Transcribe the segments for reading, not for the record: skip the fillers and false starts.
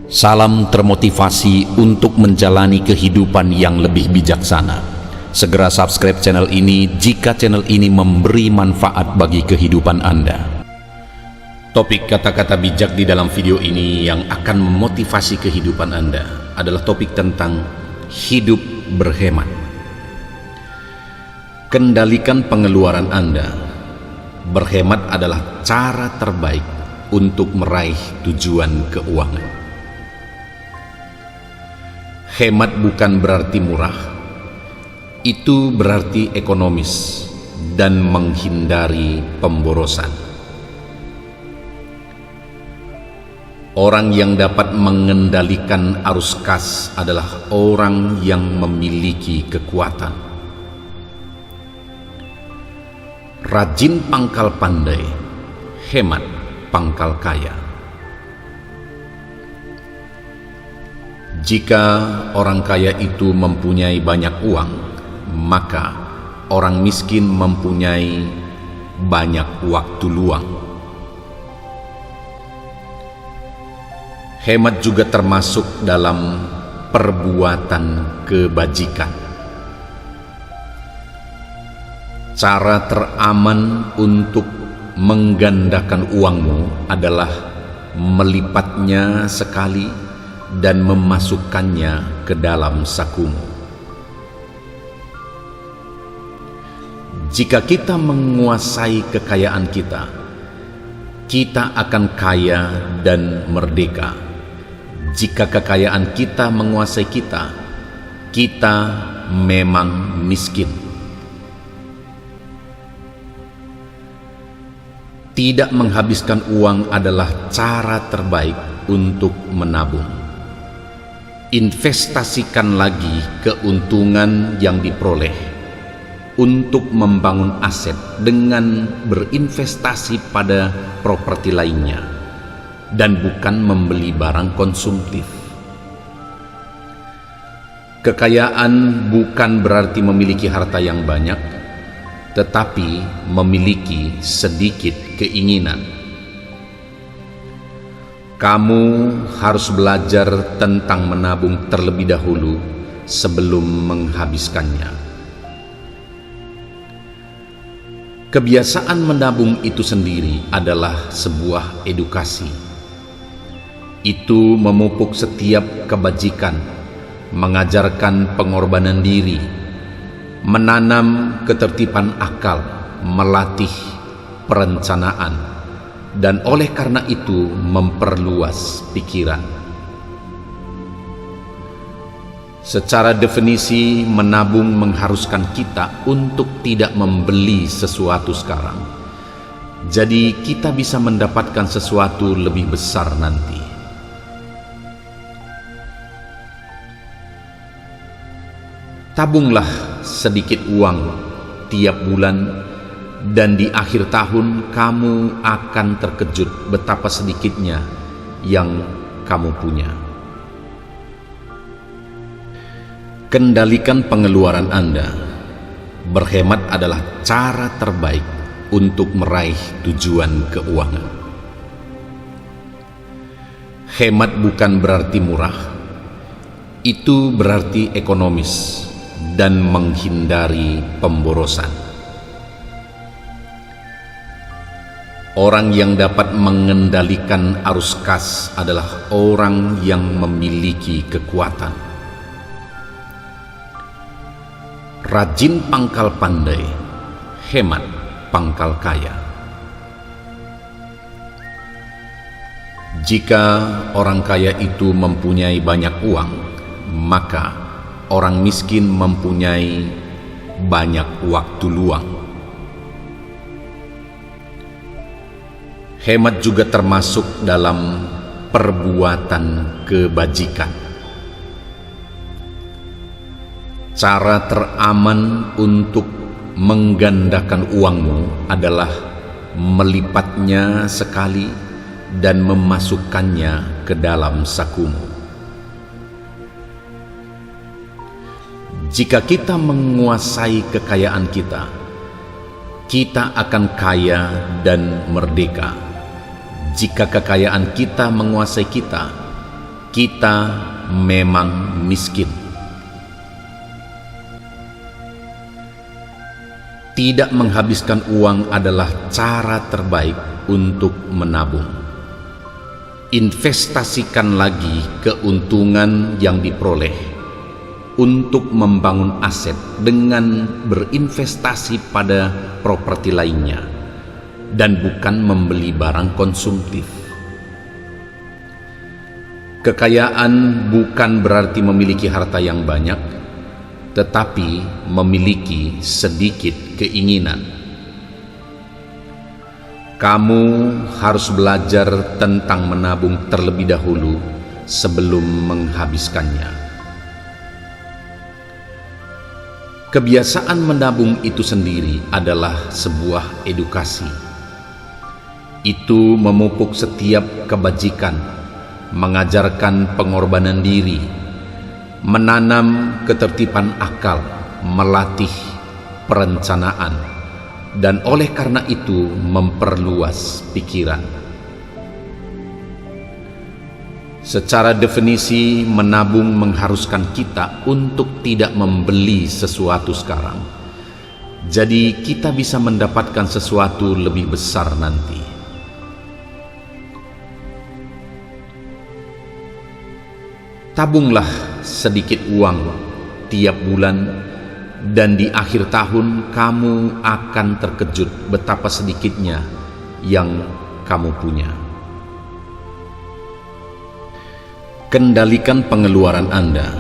Salam termotivasi untuk menjalani kehidupan yang lebih bijaksana. Segera subscribe channel ini jika channel ini memberi manfaat bagi kehidupan Anda. Topik kata-kata bijak di dalam video ini yang akan memotivasi kehidupan Anda adalah topik tentang hidup berhemat. Kendalikan pengeluaran Anda. Berhemat adalah cara terbaik untuk meraih tujuan keuangan. Hemat bukan berarti murah, itu berarti ekonomis dan menghindari pemborosan. Orang yang dapat mengendalikan arus kas adalah orang yang memiliki kekuatan. Rajin pangkal pandai, hemat pangkal kaya. Jika orang kaya itu mempunyai banyak uang, maka orang miskin mempunyai banyak waktu luang. Hemat juga termasuk dalam perbuatan kebajikan. Cara teraman untuk menggandakan uangmu adalah melipatnya sekali dan memasukkannya ke dalam sakumu. Jika kita menguasai kekayaan kita, kita akan kaya dan merdeka. Jika kekayaan kita menguasai kita, kita memang miskin. Tidak menghabiskan uang adalah cara terbaik untuk menabung. Investasikan lagi keuntungan yang diperoleh untuk membangun aset dengan berinvestasi pada properti lainnya dan bukan membeli barang konsumtif. Kekayaan bukan berarti memiliki harta yang banyak, tetapi memiliki sedikit keinginan. Kamu harus belajar tentang menabung terlebih dahulu sebelum menghabiskannya. Kebiasaan menabung itu sendiri adalah sebuah edukasi. Itu memupuk setiap kebajikan, mengajarkan pengorbanan diri, menanam ketertiban akal, melatih perencanaan, dan oleh karena itu memperluas pikiran. Secara definisi, menabung mengharuskan kita untuk tidak membeli sesuatu sekarang. Jadi kita bisa mendapatkan sesuatu lebih besar nanti. Tabunglah sedikit uang tiap bulan, dan di akhir tahun kamu akan terkejut betapa sedikitnya yang kamu punya. Kendalikan pengeluaran Anda. Berhemat adalah cara terbaik untuk meraih tujuan keuangan. Hemat bukan berarti murah, itu berarti ekonomis dan menghindari pemborosan. Orang yang dapat mengendalikan arus kas adalah orang yang memiliki kekuatan. Rajin pangkal pandai, hemat pangkal kaya. Jika orang kaya itu mempunyai banyak uang, maka orang miskin mempunyai banyak waktu luang. Hemat juga termasuk dalam perbuatan kebajikan. Cara teraman untuk menggandakan uangmu adalah melipatnya sekali dan memasukkannya ke dalam sakumu. Jika kita menguasai kekayaan kita, kita akan kaya dan merdeka. Jika kekayaan kita menguasai kita, kita memang miskin. Tidak menghabiskan uang adalah cara terbaik untuk menabung. Investasikan lagi keuntungan yang diperoleh untuk membangun aset dengan berinvestasi pada properti lainnya dan bukan membeli barang konsumtif. Kekayaan bukan berarti memiliki harta yang banyak, tetapi memiliki sedikit keinginan. Kamu harus belajar tentang menabung terlebih dahulu sebelum menghabiskannya. Kebiasaan menabung itu sendiri adalah sebuah edukasi. Itu memupuk setiap kebajikan, mengajarkan pengorbanan diri, menanam ketertiban akal, melatih perencanaan, dan oleh karena itu memperluas pikiran. Secara definisi, menabung mengharuskan kita untuk tidak membeli sesuatu sekarang. Jadi kita bisa mendapatkan sesuatu lebih besar nanti. Tabunglah sedikit uang tiap bulan, dan di akhir tahun kamu akan terkejut betapa sedikitnya yang kamu punya. Kendalikan pengeluaran Anda.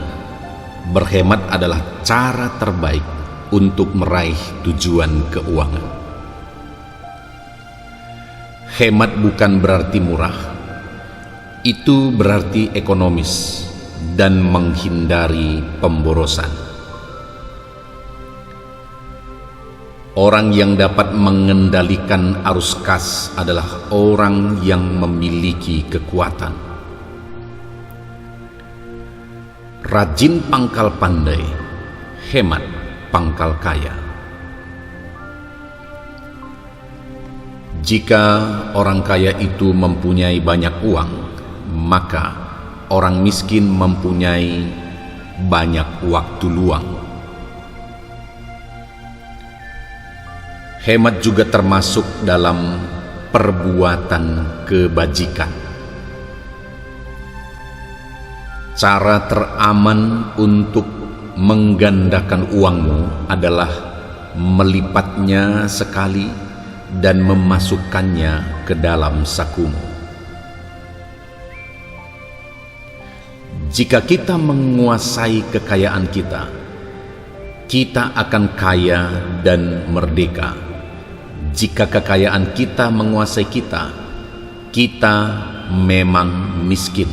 Berhemat adalah cara terbaik untuk meraih tujuan keuangan. Hemat bukan berarti murah, itu berarti ekonomis dan menghindari pemborosan. Orang yang dapat mengendalikan arus kas adalah orang yang memiliki kekuatan. Rajin pangkal pandai, hemat pangkal kaya. Jika orang kaya itu mempunyai banyak uang, maka orang miskin mempunyai banyak waktu luang. Hemat juga termasuk dalam perbuatan kebajikan. Cara teraman untuk menggandakan uangmu adalah melipatnya sekali dan memasukkannya ke dalam sakumu. Jika kita menguasai kekayaan kita, kita akan kaya dan merdeka. Jika kekayaan kita menguasai kita, kita memang miskin.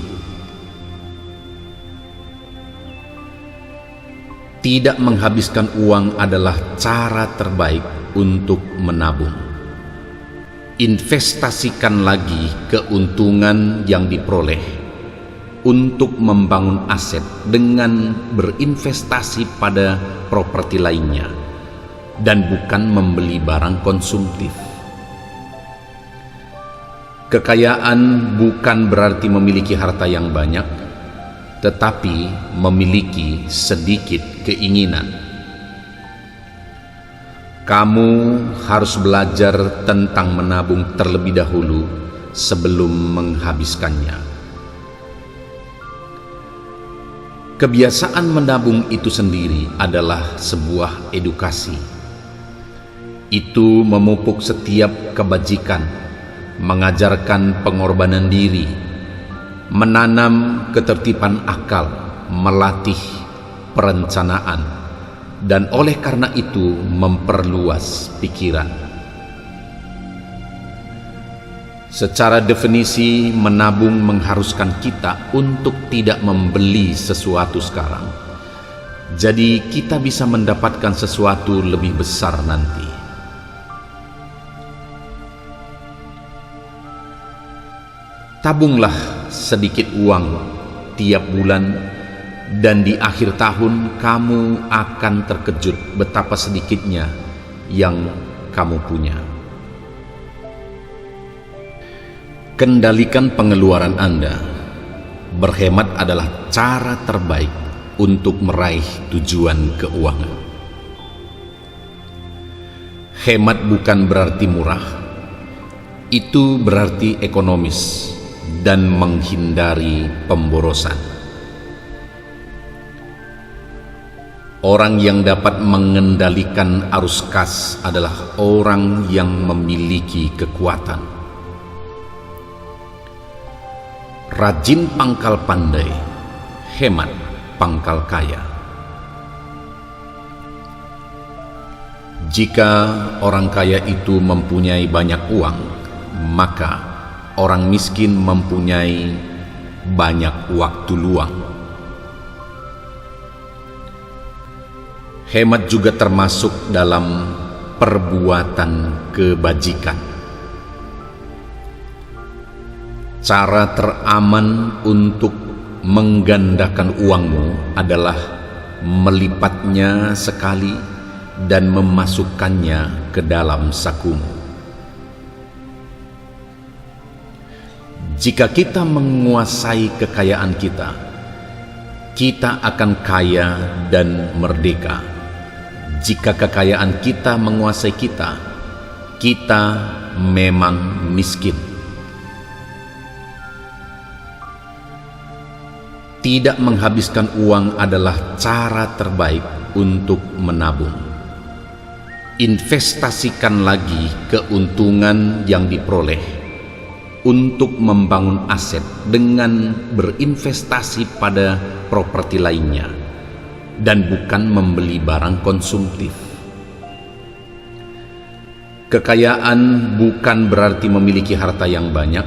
Tidak menghabiskan uang adalah cara terbaik untuk menabung. Investasikan lagi keuntungan yang diperoleh untuk membangun aset dengan berinvestasi pada properti lainnya dan bukan membeli barang konsumtif. Kekayaan bukan berarti memiliki harta yang banyak, tetapi memiliki sedikit keinginan. Kamu harus belajar tentang menabung terlebih dahulu sebelum menghabiskannya. Kebiasaan menabung itu sendiri adalah sebuah edukasi. Itu memupuk setiap kebajikan, mengajarkan pengorbanan diri, menanam ketertiban akal, melatih perencanaan, dan oleh karena itu memperluas pikiran. Secara definisi, menabung mengharuskan kita untuk tidak membeli sesuatu sekarang. Jadi kita bisa mendapatkan sesuatu lebih besar nanti. Tabunglah sedikit uang tiap bulan, dan di akhir tahun kamu akan terkejut betapa sedikitnya yang kamu punya. Kendalikan pengeluaran Anda. Berhemat adalah cara terbaik untuk meraih tujuan keuangan. Hemat bukan berarti murah, itu berarti ekonomis dan menghindari pemborosan. Orang yang dapat mengendalikan arus kas adalah orang yang memiliki kekuatan. Rajin pangkal pandai, hemat pangkal kaya. Jika orang kaya itu mempunyai banyak uang, maka orang miskin mempunyai banyak waktu luang. Hemat juga termasuk dalam perbuatan kebajikan. Cara teraman untuk menggandakan uangmu adalah melipatnya sekali dan memasukkannya ke dalam sakumu. Jika kita menguasai kekayaan kita, kita akan kaya dan merdeka. Jika kekayaan kita menguasai kita, kita memang miskin. Tidak menghabiskan uang adalah cara terbaik untuk menabung. Investasikan lagi keuntungan yang diperoleh untuk membangun aset dengan berinvestasi pada properti lainnya dan bukan membeli barang konsumtif. Kekayaan bukan berarti memiliki harta yang banyak,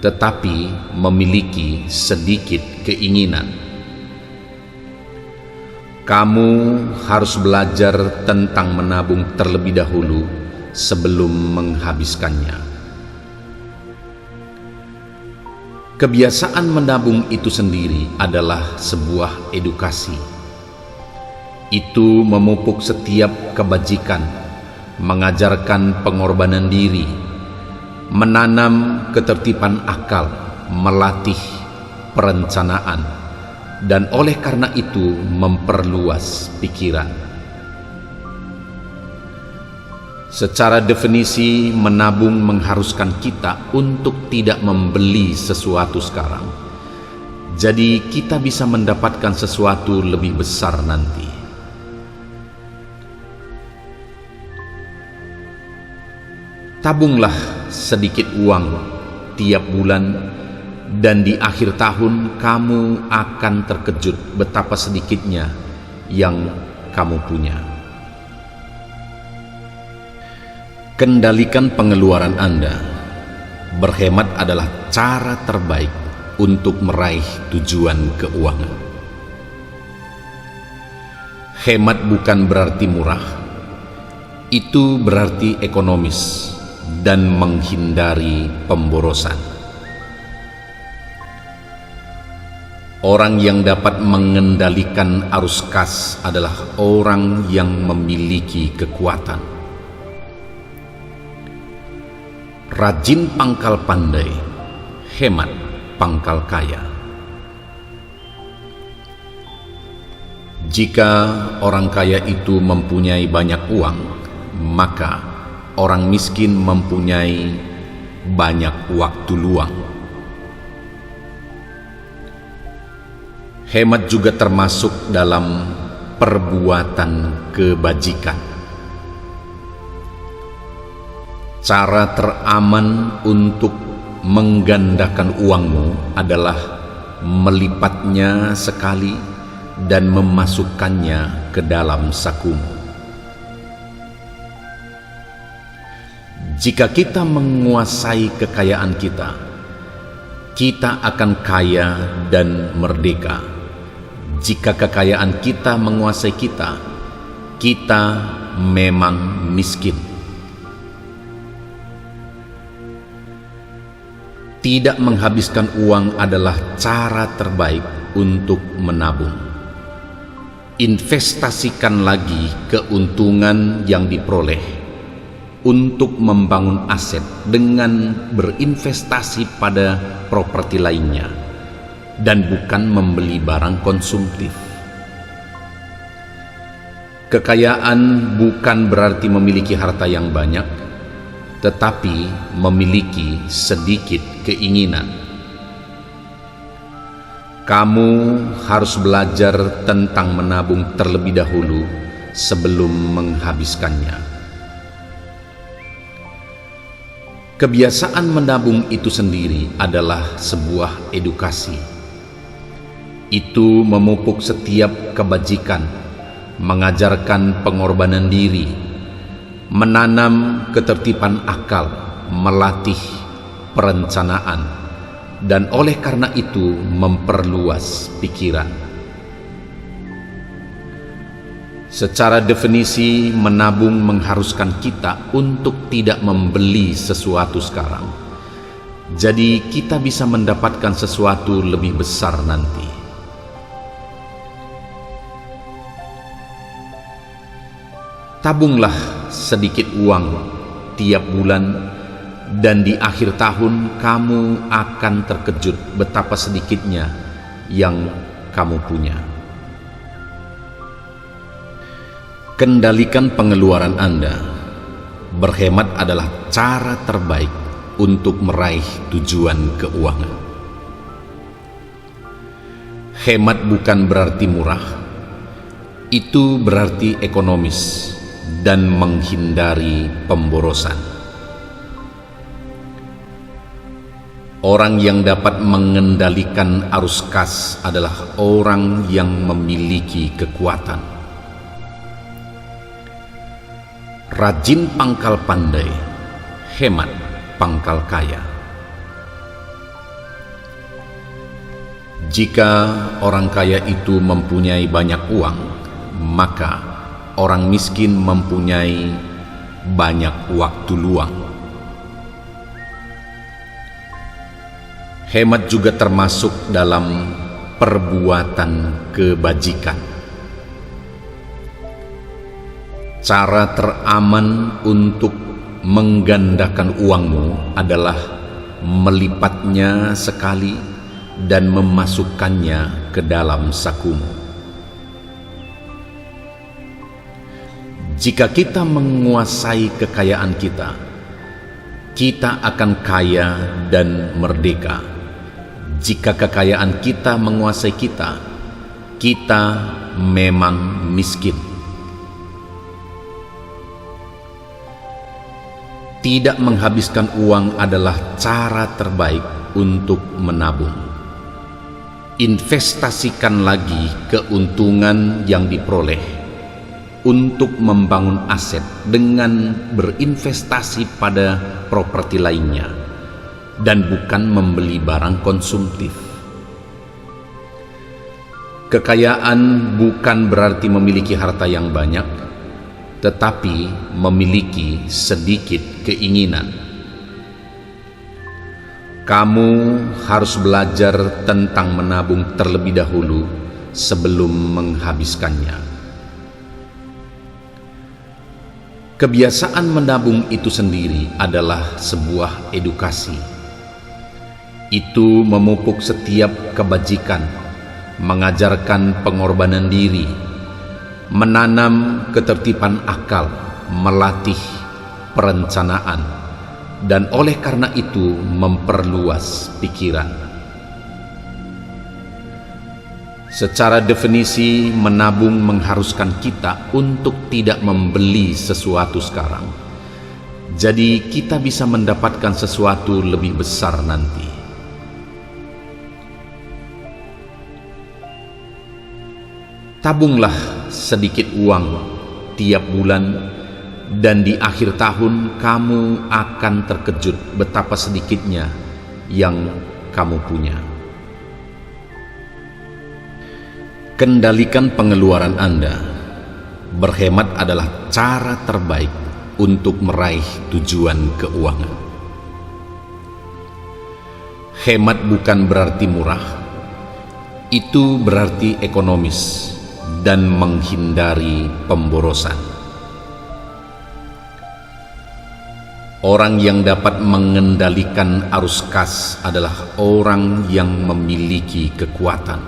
tetapi memiliki sedikit keinginan. Kamu harus belajar tentang menabung terlebih dahulu sebelum menghabiskannya. Kebiasaan menabung itu sendiri adalah sebuah edukasi. Itu memupuk setiap kebajikan, mengajarkan pengorbanan diri, menanam ketertiban akal, melatih perencanaan, dan oleh karena itu memperluas pikiran. Secara definisi, menabung mengharuskan kita untuk tidak membeli sesuatu sekarang. Jadi kita bisa mendapatkan sesuatu lebih besar nanti. Tabunglah sedikit uang tiap bulan, dan di akhir tahun kamu akan terkejut betapa sedikitnya yang kamu punya. Kendalikan pengeluaran Anda. Berhemat adalah cara terbaik untuk meraih tujuan keuangan. Hemat bukan berarti murah, itu berarti ekonomis dan menghindari pemborosan. Orang yang dapat mengendalikan arus kas adalah orang yang memiliki kekuatan. Rajin pangkal pandai, hemat pangkal kaya. Jika orang kaya itu mempunyai banyak uang, maka orang miskin mempunyai banyak waktu luang. Hemat juga termasuk dalam perbuatan kebajikan. Cara teraman untuk menggandakan uangmu adalah melipatnya sekali dan memasukkannya ke dalam sakumu. Jika kita menguasai kekayaan kita, kita akan kaya dan merdeka. Jika kekayaan kita menguasai kita, kita memang miskin. Tidak menghabiskan uang adalah cara terbaik untuk menabung. Investasikan lagi keuntungan yang diperoleh untuk membangun aset dengan berinvestasi pada properti lainnya dan bukan membeli barang konsumtif. Kekayaan bukan berarti memiliki harta yang banyak, tetapi memiliki sedikit keinginan. Kamu harus belajar tentang menabung terlebih dahulu sebelum menghabiskannya. Kebiasaan menabung itu sendiri adalah sebuah edukasi. Itu memupuk setiap kebajikan, mengajarkan pengorbanan diri, menanam ketertiban akal, melatih perencanaan, dan oleh karena itu memperluas pikiran. Secara definisi, menabung mengharuskan kita untuk tidak membeli sesuatu sekarang. Jadi kita bisa mendapatkan sesuatu lebih besar nanti. Tabunglah sedikit uang tiap bulan, dan di akhir tahun kamu akan terkejut betapa sedikitnya yang kamu punya. Kendalikan pengeluaran Anda. Berhemat adalah cara terbaik untuk meraih tujuan keuangan. Hemat bukan berarti murah, itu berarti ekonomis dan menghindari pemborosan. Orang yang dapat mengendalikan arus kas adalah orang yang memiliki kekuatan. Rajin pangkal pandai, hemat pangkal kaya. Jika orang kaya itu mempunyai banyak uang, maka orang miskin mempunyai banyak waktu luang. Hemat juga termasuk dalam perbuatan kebajikan. Cara teraman untuk menggandakan uangmu adalah melipatnya sekali dan memasukkannya ke dalam sakumu. Jika kita menguasai kekayaan kita, kita akan kaya dan merdeka. Jika kekayaan kita menguasai kita, kita memang miskin. Tidak menghabiskan uang adalah cara terbaik untuk menabung. Investasikan lagi keuntungan yang diperoleh untuk membangun aset dengan berinvestasi pada properti lainnya, dan bukan membeli barang konsumtif. Kekayaan bukan berarti memiliki harta yang banyak, tetapi memiliki sedikit keinginan. Kamu harus belajar tentang menabung terlebih dahulu sebelum menghabiskannya. Kebiasaan menabung itu sendiri adalah sebuah edukasi. Itu memupuk setiap kebajikan, mengajarkan pengorbanan diri, menanam ketertiban akal, melatih perencanaan, dan oleh karena itu memperluas pikiran. Secara definisi, menabung mengharuskan kita untuk tidak membeli sesuatu sekarang. Jadi kita bisa mendapatkan sesuatu lebih besar nanti. Tabunglah sedikit uang tiap bulan, dan di akhir tahun kamu akan terkejut betapa sedikitnya yang kamu punya. Kendalikan pengeluaran Anda. Berhemat adalah cara terbaik untuk meraih tujuan keuangan. Hemat bukan berarti murah, itu berarti ekonomis dan menghindari pemborosan. Orang yang dapat mengendalikan arus kas adalah orang yang memiliki kekuatan.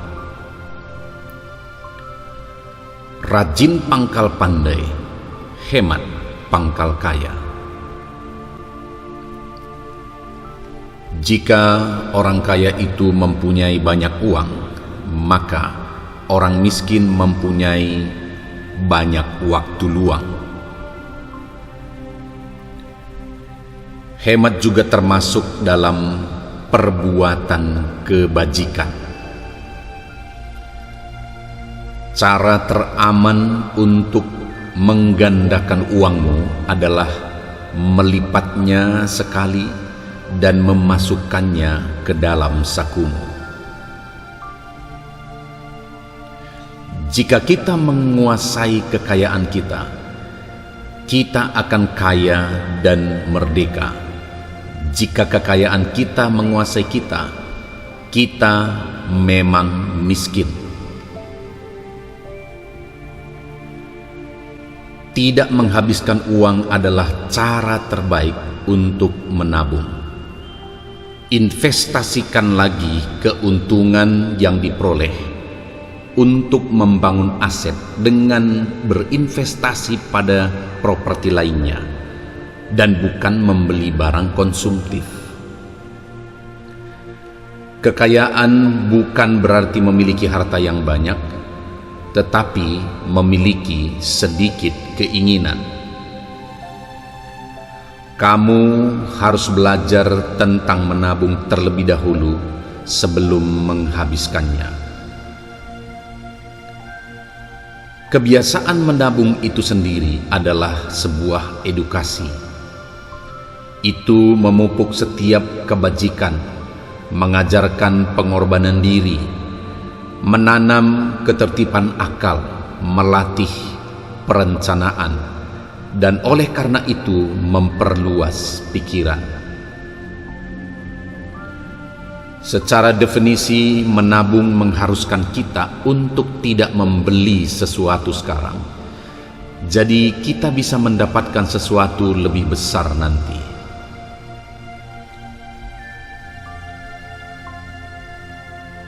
Rajin pangkal pandai, hemat pangkal kaya. Jika orang kaya itu mempunyai banyak uang, maka orang miskin mempunyai banyak waktu luang. Hemat juga termasuk dalam perbuatan kebajikan. Cara teraman untuk menggandakan uangmu adalah melipatnya sekali dan memasukkannya ke dalam sakumu. Jika kita menguasai kekayaan kita, kita akan kaya dan merdeka. Jika kekayaan kita menguasai kita, kita memang miskin. Tidak menghabiskan uang adalah cara terbaik untuk menabung. Investasikan lagi keuntungan yang diperoleh untuk membangun aset dengan berinvestasi pada properti lainnya dan bukan membeli barang konsumtif. Kekayaan bukan berarti memiliki harta yang banyak, tetapi memiliki sedikit keinginan. Kamu harus belajar tentang menabung terlebih dahulu sebelum menghabiskannya. Kebiasaan menabung itu sendiri adalah sebuah edukasi. Itu memupuk setiap kebajikan, mengajarkan pengorbanan diri, menanam ketertiban akal, melatih perencanaan, dan oleh karena itu memperluas pikiran. Secara definisi, menabung mengharuskan kita untuk tidak membeli sesuatu sekarang. Jadi kita bisa mendapatkan sesuatu lebih besar nanti.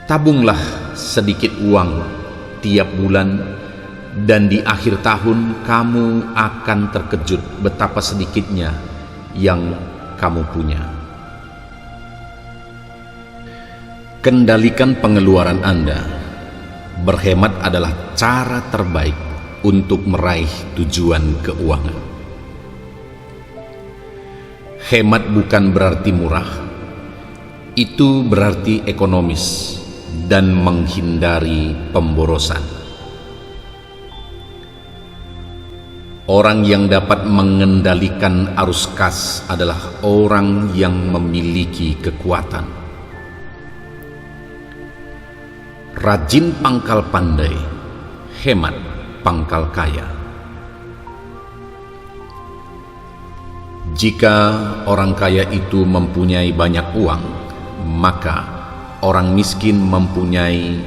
Tabunglah sedikit uang tiap bulan, dan di akhir tahun kamu akan terkejut betapa sedikitnya yang kamu punya. Kendalikan pengeluaran Anda. Berhemat adalah cara terbaik untuk meraih tujuan keuangan. Hemat bukan berarti murah, itu berarti ekonomis dan menghindari pemborosan. Orang yang dapat mengendalikan arus kas adalah orang yang memiliki kekuatan. Rajin pangkal pandai, hemat pangkal kaya. Jika orang kaya itu mempunyai banyak uang, maka orang miskin mempunyai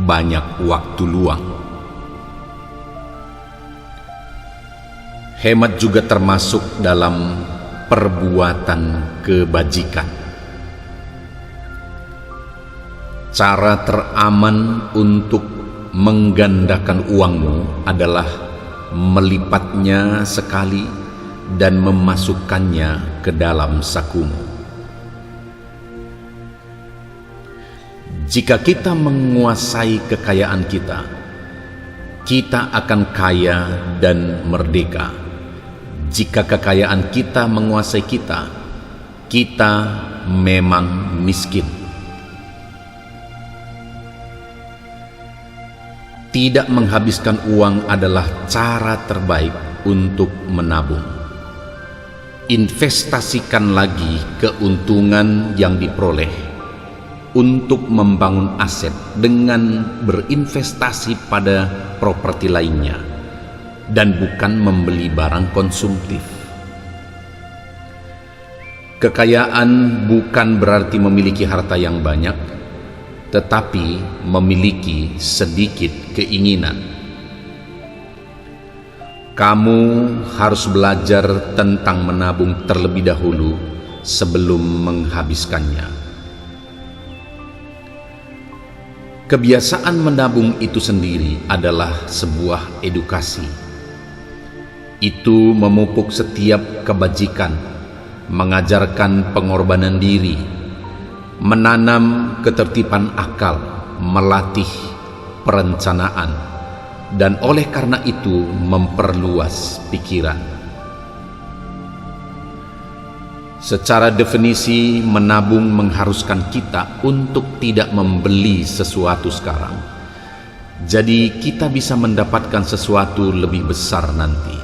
banyak waktu luang. Hemat juga termasuk dalam perbuatan kebajikan. Cara teraman untuk menggandakan uangmu adalah melipatnya sekali dan memasukkannya ke dalam sakumu. Jika kita menguasai kekayaan kita, kita akan kaya dan merdeka. Jika kekayaan kita menguasai kita, kita memang miskin. Tidak menghabiskan uang adalah cara terbaik untuk menabung. Investasikan lagi keuntungan yang diperoleh untuk membangun aset dengan berinvestasi pada properti lainnya dan bukan membeli barang konsumtif. Kekayaan bukan berarti memiliki harta yang banyak, tetapi memiliki sedikit keinginan. Kamu harus belajar tentang menabung terlebih dahulu sebelum menghabiskannya. Kebiasaan menabung itu sendiri adalah sebuah edukasi. Itu memupuk setiap kebajikan, mengajarkan pengorbanan diri, menanam ketertiban akal, melatih perencanaan, dan oleh karena itu memperluas pikiran. Secara definisi, menabung mengharuskan kita untuk tidak membeli sesuatu sekarang. Jadi kita bisa mendapatkan sesuatu lebih besar nanti.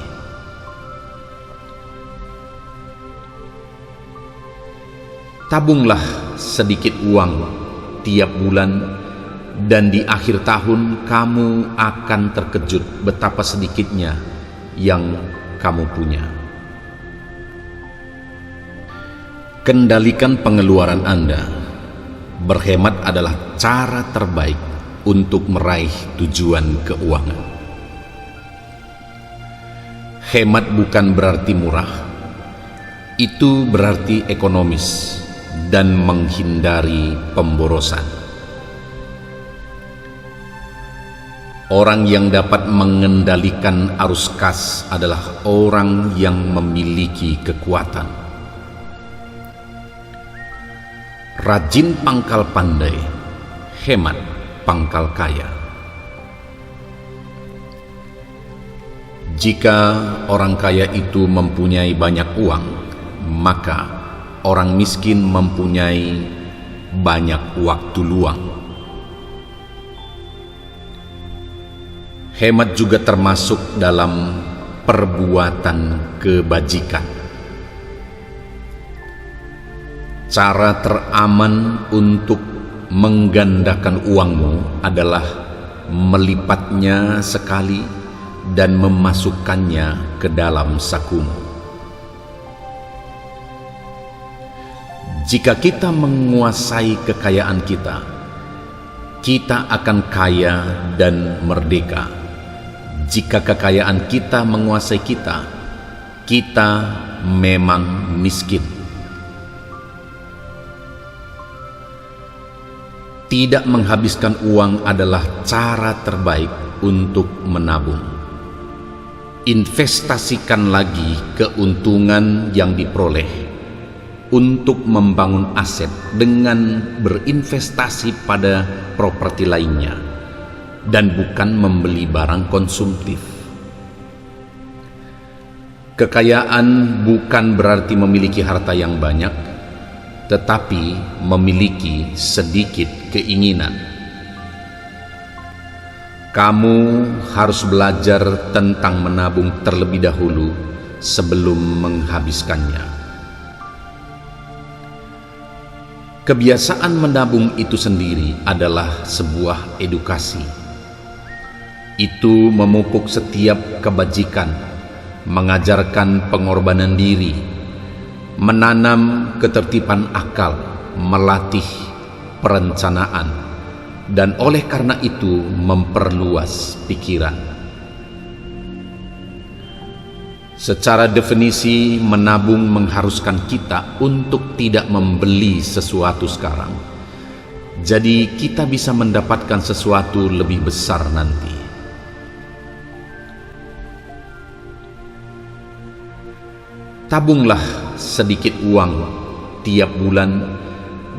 Tabunglah sedikit uang tiap bulan, dan di akhir tahun kamu akan terkejut betapa sedikitnya yang kamu punya. Kendalikan pengeluaran Anda. Berhemat adalah cara terbaik untuk meraih tujuan keuangan. Hemat bukan berarti murah, itu berarti ekonomis dan menghindari pemborosan. Orang yang dapat mengendalikan arus kas adalah orang yang memiliki kekuatan. Rajin pangkal pandai, hemat pangkal kaya. Jika orang kaya itu mempunyai banyak uang, maka orang miskin mempunyai banyak waktu luang. Hemat juga termasuk dalam perbuatan kebajikan. Cara teraman untuk menggandakan uangmu adalah melipatnya sekali dan memasukkannya ke dalam sakumu. Jika kita menguasai kekayaan kita, kita akan kaya dan merdeka. Jika kekayaan kita menguasai kita, kita memang miskin. Tidak menghabiskan uang adalah cara terbaik untuk menabung. Investasikan lagi keuntungan yang diperoleh untuk membangun aset dengan berinvestasi pada properti lainnya dan bukan membeli barang konsumtif. Kekayaan bukan berarti memiliki harta yang banyak, tetapi memiliki sedikit keinginan. Kamu harus belajar tentang menabung terlebih dahulu sebelum menghabiskannya. Kebiasaan menabung itu sendiri adalah sebuah edukasi. Itu memupuk setiap kebajikan, mengajarkan pengorbanan diri, menanam ketertiban akal, melatih perencanaan, dan oleh karena itu memperluas pikiran. Secara definisi, menabung mengharuskan kita untuk tidak membeli sesuatu sekarang. Jadi kita bisa mendapatkan sesuatu lebih besar nanti. Tabunglah sedikit uang tiap bulan,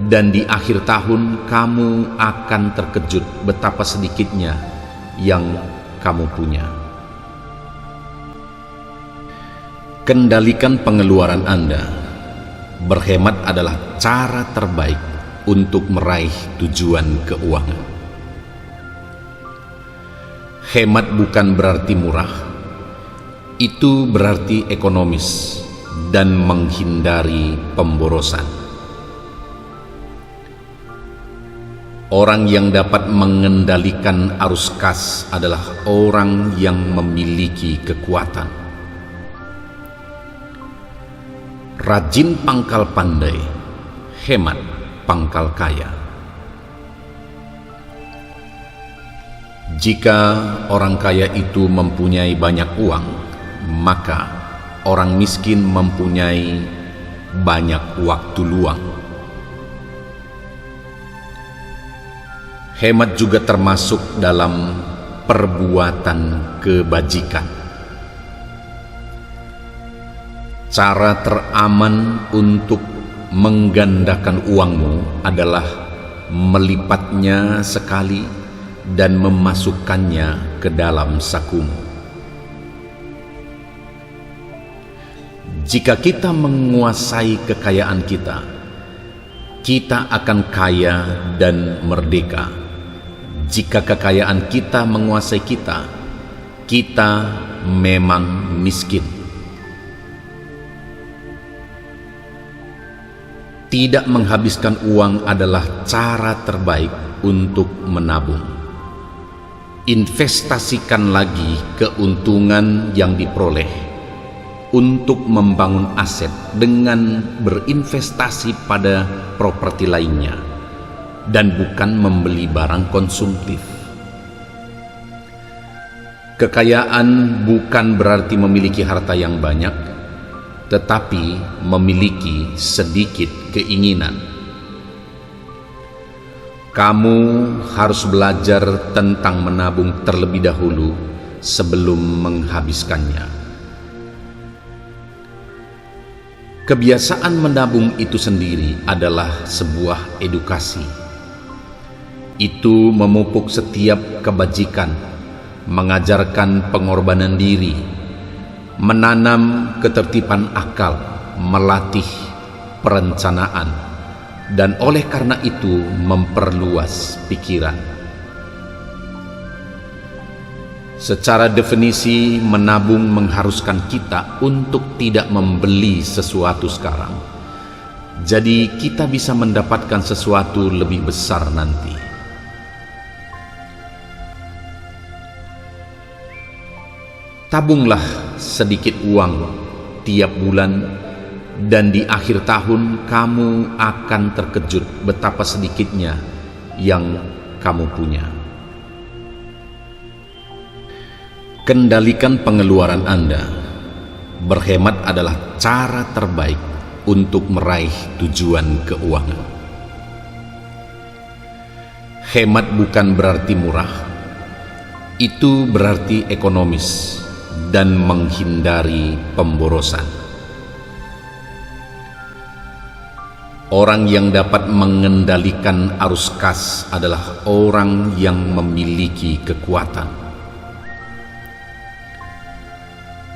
dan di akhir tahun kamu akan terkejut betapa sedikitnya yang kamu punya. Kendalikan pengeluaran Anda. Berhemat adalah cara terbaik untuk meraih tujuan keuangan. Hemat bukan berarti murah, itu berarti ekonomis dan menghindari pemborosan. Orang yang dapat mengendalikan arus kas adalah orang yang memiliki kekuatan. Rajin pangkal pandai, hemat pangkal kaya. Jika orang kaya itu mempunyai banyak uang, maka orang miskin mempunyai banyak waktu luang. Hemat juga termasuk dalam perbuatan kebajikan. Cara teraman untuk menggandakan uangmu adalah melipatnya sekali dan memasukkannya ke dalam sakumu. Jika kita menguasai kekayaan kita, kita akan kaya dan merdeka. Jika kekayaan kita menguasai kita, kita memang miskin. Tidak menghabiskan uang adalah cara terbaik untuk menabung. Investasikan lagi keuntungan yang diperoleh untuk membangun aset dengan berinvestasi pada properti lainnya dan bukan membeli barang konsumtif. Kekayaan bukan berarti memiliki harta yang banyak, tetapi memiliki sedikit keinginan. Kamu harus belajar tentang menabung terlebih dahulu sebelum menghabiskannya. Kebiasaan menabung itu sendiri adalah sebuah edukasi. Itu memupuk setiap kebajikan, mengajarkan pengorbanan diri, menanam ketertiban akal, melatih perencanaan, dan oleh karena itu memperluas pikiran. Secara definisi, menabung mengharuskan kita untuk tidak membeli sesuatu sekarang. Jadi kita bisa mendapatkan sesuatu lebih besar nanti. Tabunglah sedikit uang tiap bulan, dan di akhir tahun kamu akan terkejut betapa sedikitnya yang kamu punya. Kendalikan pengeluaran Anda. Berhemat adalah cara terbaik untuk meraih tujuan keuangan. Hemat bukan berarti murah, itu berarti ekonomis dan menghindari pemborosan. Orang yang dapat mengendalikan arus kas adalah orang yang memiliki kekuatan.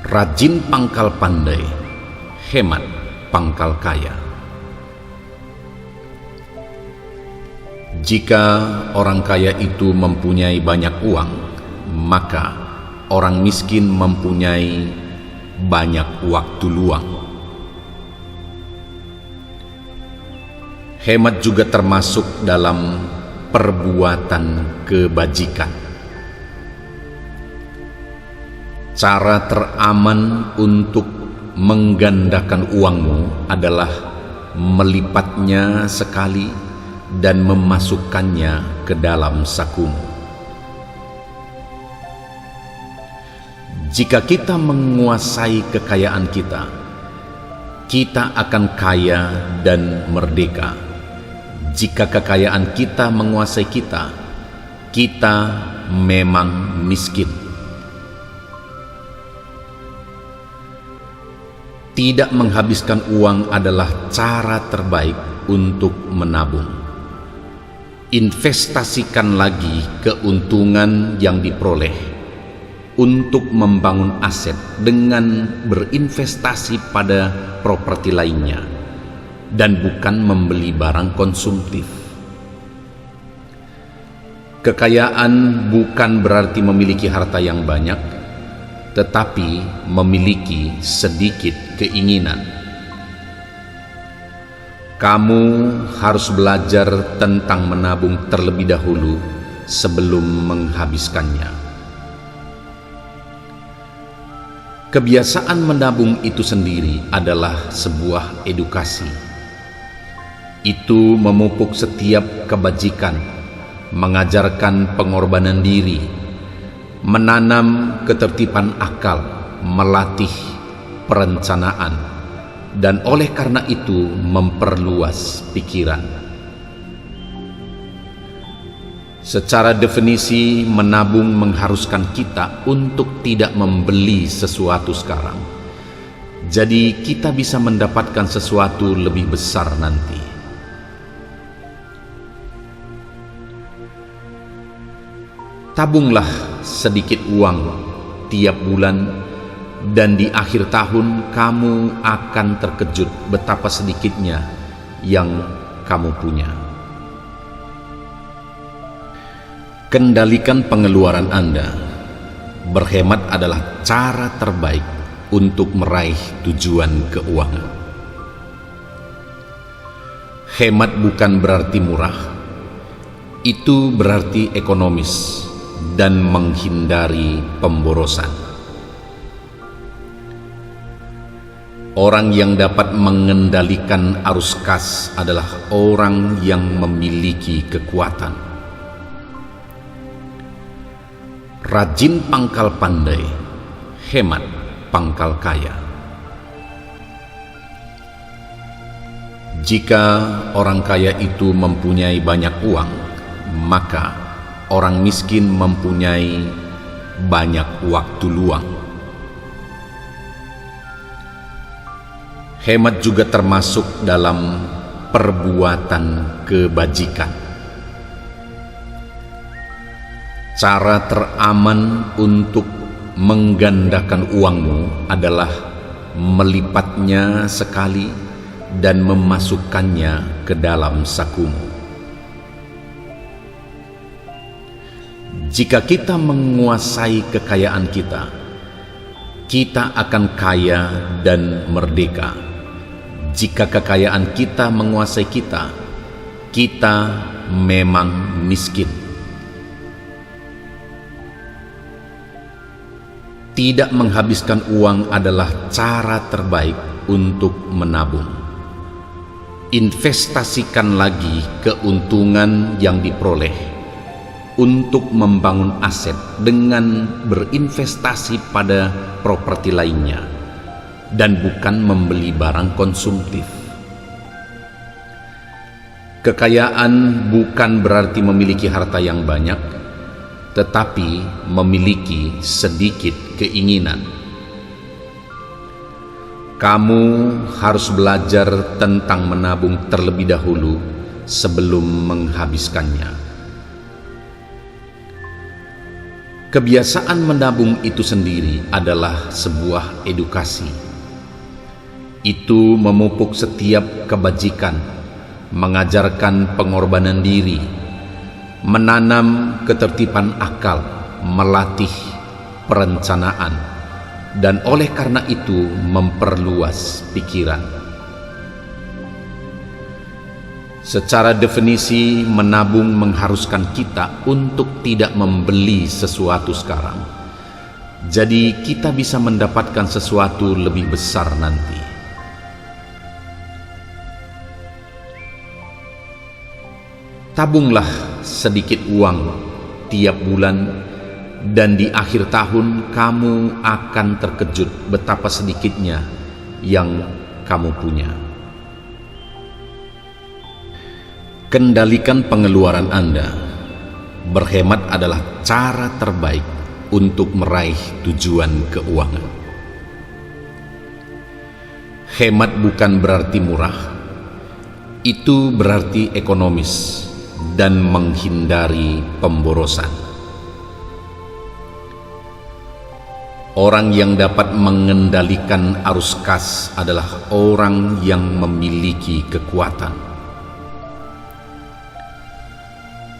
Rajin pangkal pandai, hemat pangkal kaya. Jika orang kaya itu mempunyai banyak uang, maka orang miskin mempunyai banyak waktu luang. Hemat juga termasuk dalam perbuatan kebajikan. Cara teraman untuk menggandakan uangmu adalah melipatnya sekali dan memasukkannya ke dalam sakumu. Jika kita menguasai kekayaan kita, kita akan kaya dan merdeka. Jika kekayaan kita menguasai kita, kita memang miskin. Tidak menghabiskan uang adalah cara terbaik untuk menabung. Investasikan lagi keuntungan yang diperoleh untuk membangun aset dengan berinvestasi pada properti lainnya dan bukan membeli barang konsumtif. Kekayaan bukan berarti memiliki harta yang banyak, tetapi memiliki sedikit keinginan. Kamu harus belajar tentang menabung terlebih dahulu sebelum menghabiskannya. Kebiasaan menabung itu sendiri adalah sebuah edukasi. Itu memupuk setiap kebajikan, mengajarkan pengorbanan diri, menanam ketertiban akal, melatih perencanaan, dan oleh karena itu memperluas pikiran. Secara definisi, menabung mengharuskan kita untuk tidak membeli sesuatu sekarang. Jadi kita bisa mendapatkan sesuatu lebih besar nanti. Tabunglah sedikit uang tiap bulan, dan di akhir tahun kamu akan terkejut betapa sedikitnya yang kamu punya. Kendalikan pengeluaran Anda. Berhemat adalah cara terbaik untuk meraih tujuan keuangan. Hemat bukan berarti murah, itu berarti ekonomis dan menghindari pemborosan. Orang yang dapat mengendalikan arus kas adalah orang yang memiliki kekuatan. Rajin pangkal pandai, hemat pangkal kaya. Jika orang kaya itu mempunyai banyak uang, maka orang miskin mempunyai banyak waktu luang. Hemat juga termasuk dalam perbuatan kebajikan. Cara teraman untuk menggandakan uangmu adalah melipatnya sekali dan memasukkannya ke dalam sakumu. Jika kita menguasai kekayaan kita, kita akan kaya dan merdeka. Jika kekayaan kita menguasai kita, kita memang miskin. Tidak menghabiskan uang adalah cara terbaik untuk menabung. Investasikan lagi keuntungan yang diperoleh untuk membangun aset dengan berinvestasi pada properti lainnya, dan bukan membeli barang konsumtif. Kekayaan bukan berarti memiliki harta yang banyak, tetapi memiliki sedikit keinginan. Kamu harus belajar tentang menabung terlebih dahulu sebelum menghabiskannya. Kebiasaan menabung itu sendiri adalah sebuah edukasi. Itu memupuk setiap kebajikan, mengajarkan pengorbanan diri, menanam ketertiban akal, melatih perencanaan, dan oleh karena itu memperluas pikiran. Secara definisi, menabung mengharuskan kita untuk tidak membeli sesuatu sekarang. Jadi kita bisa mendapatkan sesuatu lebih besar nanti. Tabunglah sedikit uang tiap bulan, dan di akhir tahun kamu akan terkejut betapa sedikitnya yang kamu punya. Kendalikan pengeluaran Anda. Berhemat adalah cara terbaik untuk meraih tujuan keuangan. Hemat bukan berarti murah, itu berarti ekonomis dan menghindari pemborosan. Orang yang dapat mengendalikan arus kas adalah orang yang memiliki kekuatan.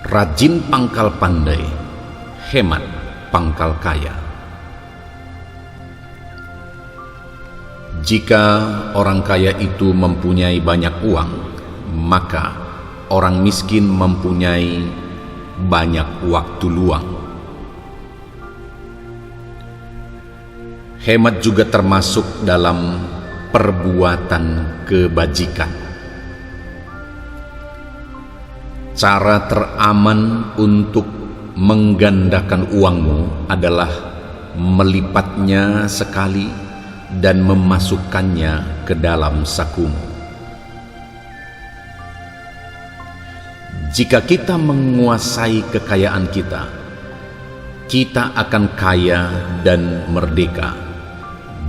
Rajin pangkal pandai, hemat pangkal kaya. Jika orang kaya itu mempunyai banyak uang, maka orang miskin mempunyai banyak waktu luang. Hemat juga termasuk dalam perbuatan kebajikan. Cara teraman untuk menggandakan uangmu adalah melipatnya sekali dan memasukkannya ke dalam sakumu. Jika kita menguasai kekayaan kita, kita akan kaya dan merdeka.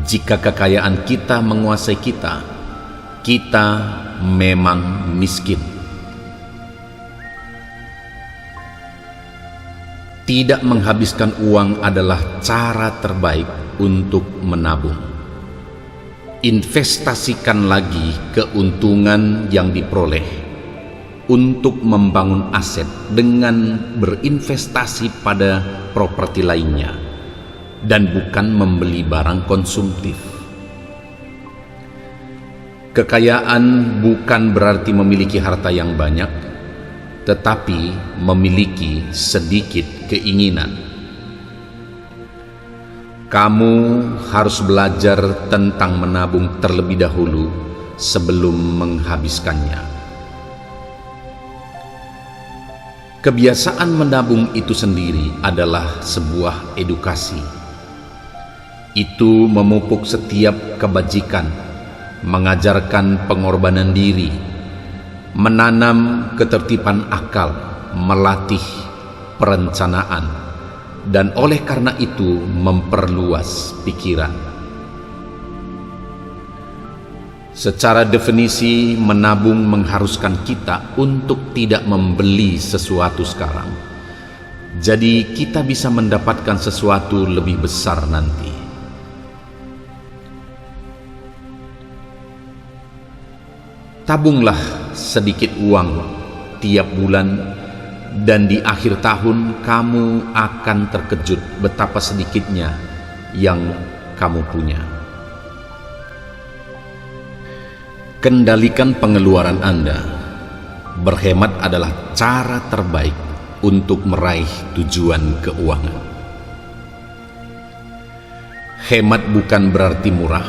Jika kekayaan kita menguasai kita, kita memang miskin. Tidak menghabiskan uang adalah cara terbaik untuk menabung. Investasikan lagi keuntungan yang diperoleh untuk membangun aset dengan berinvestasi pada properti lainnya dan bukan membeli barang konsumtif. Kekayaan bukan berarti memiliki harta yang banyak, tetapi memiliki sedikit keinginan. Kamu harus belajar tentang menabung terlebih dahulu sebelum menghabiskannya. Kebiasaan menabung itu sendiri adalah sebuah edukasi. Itu memupuk setiap kebajikan, mengajarkan pengorbanan diri, menanam ketertiban akal, melatih perencanaan, dan oleh karena itu memperluas pikiran. Secara definisi, menabung mengharuskan kita untuk tidak membeli sesuatu sekarang. Jadi kita bisa mendapatkan sesuatu lebih besar nanti. Tabunglah sedikit uang tiap bulan, dan di akhir tahun kamu akan terkejut betapa sedikitnya yang kamu punya. Kendalikan pengeluaran Anda. Berhemat adalah cara terbaik untuk meraih tujuan keuangan. Hemat bukan berarti murah,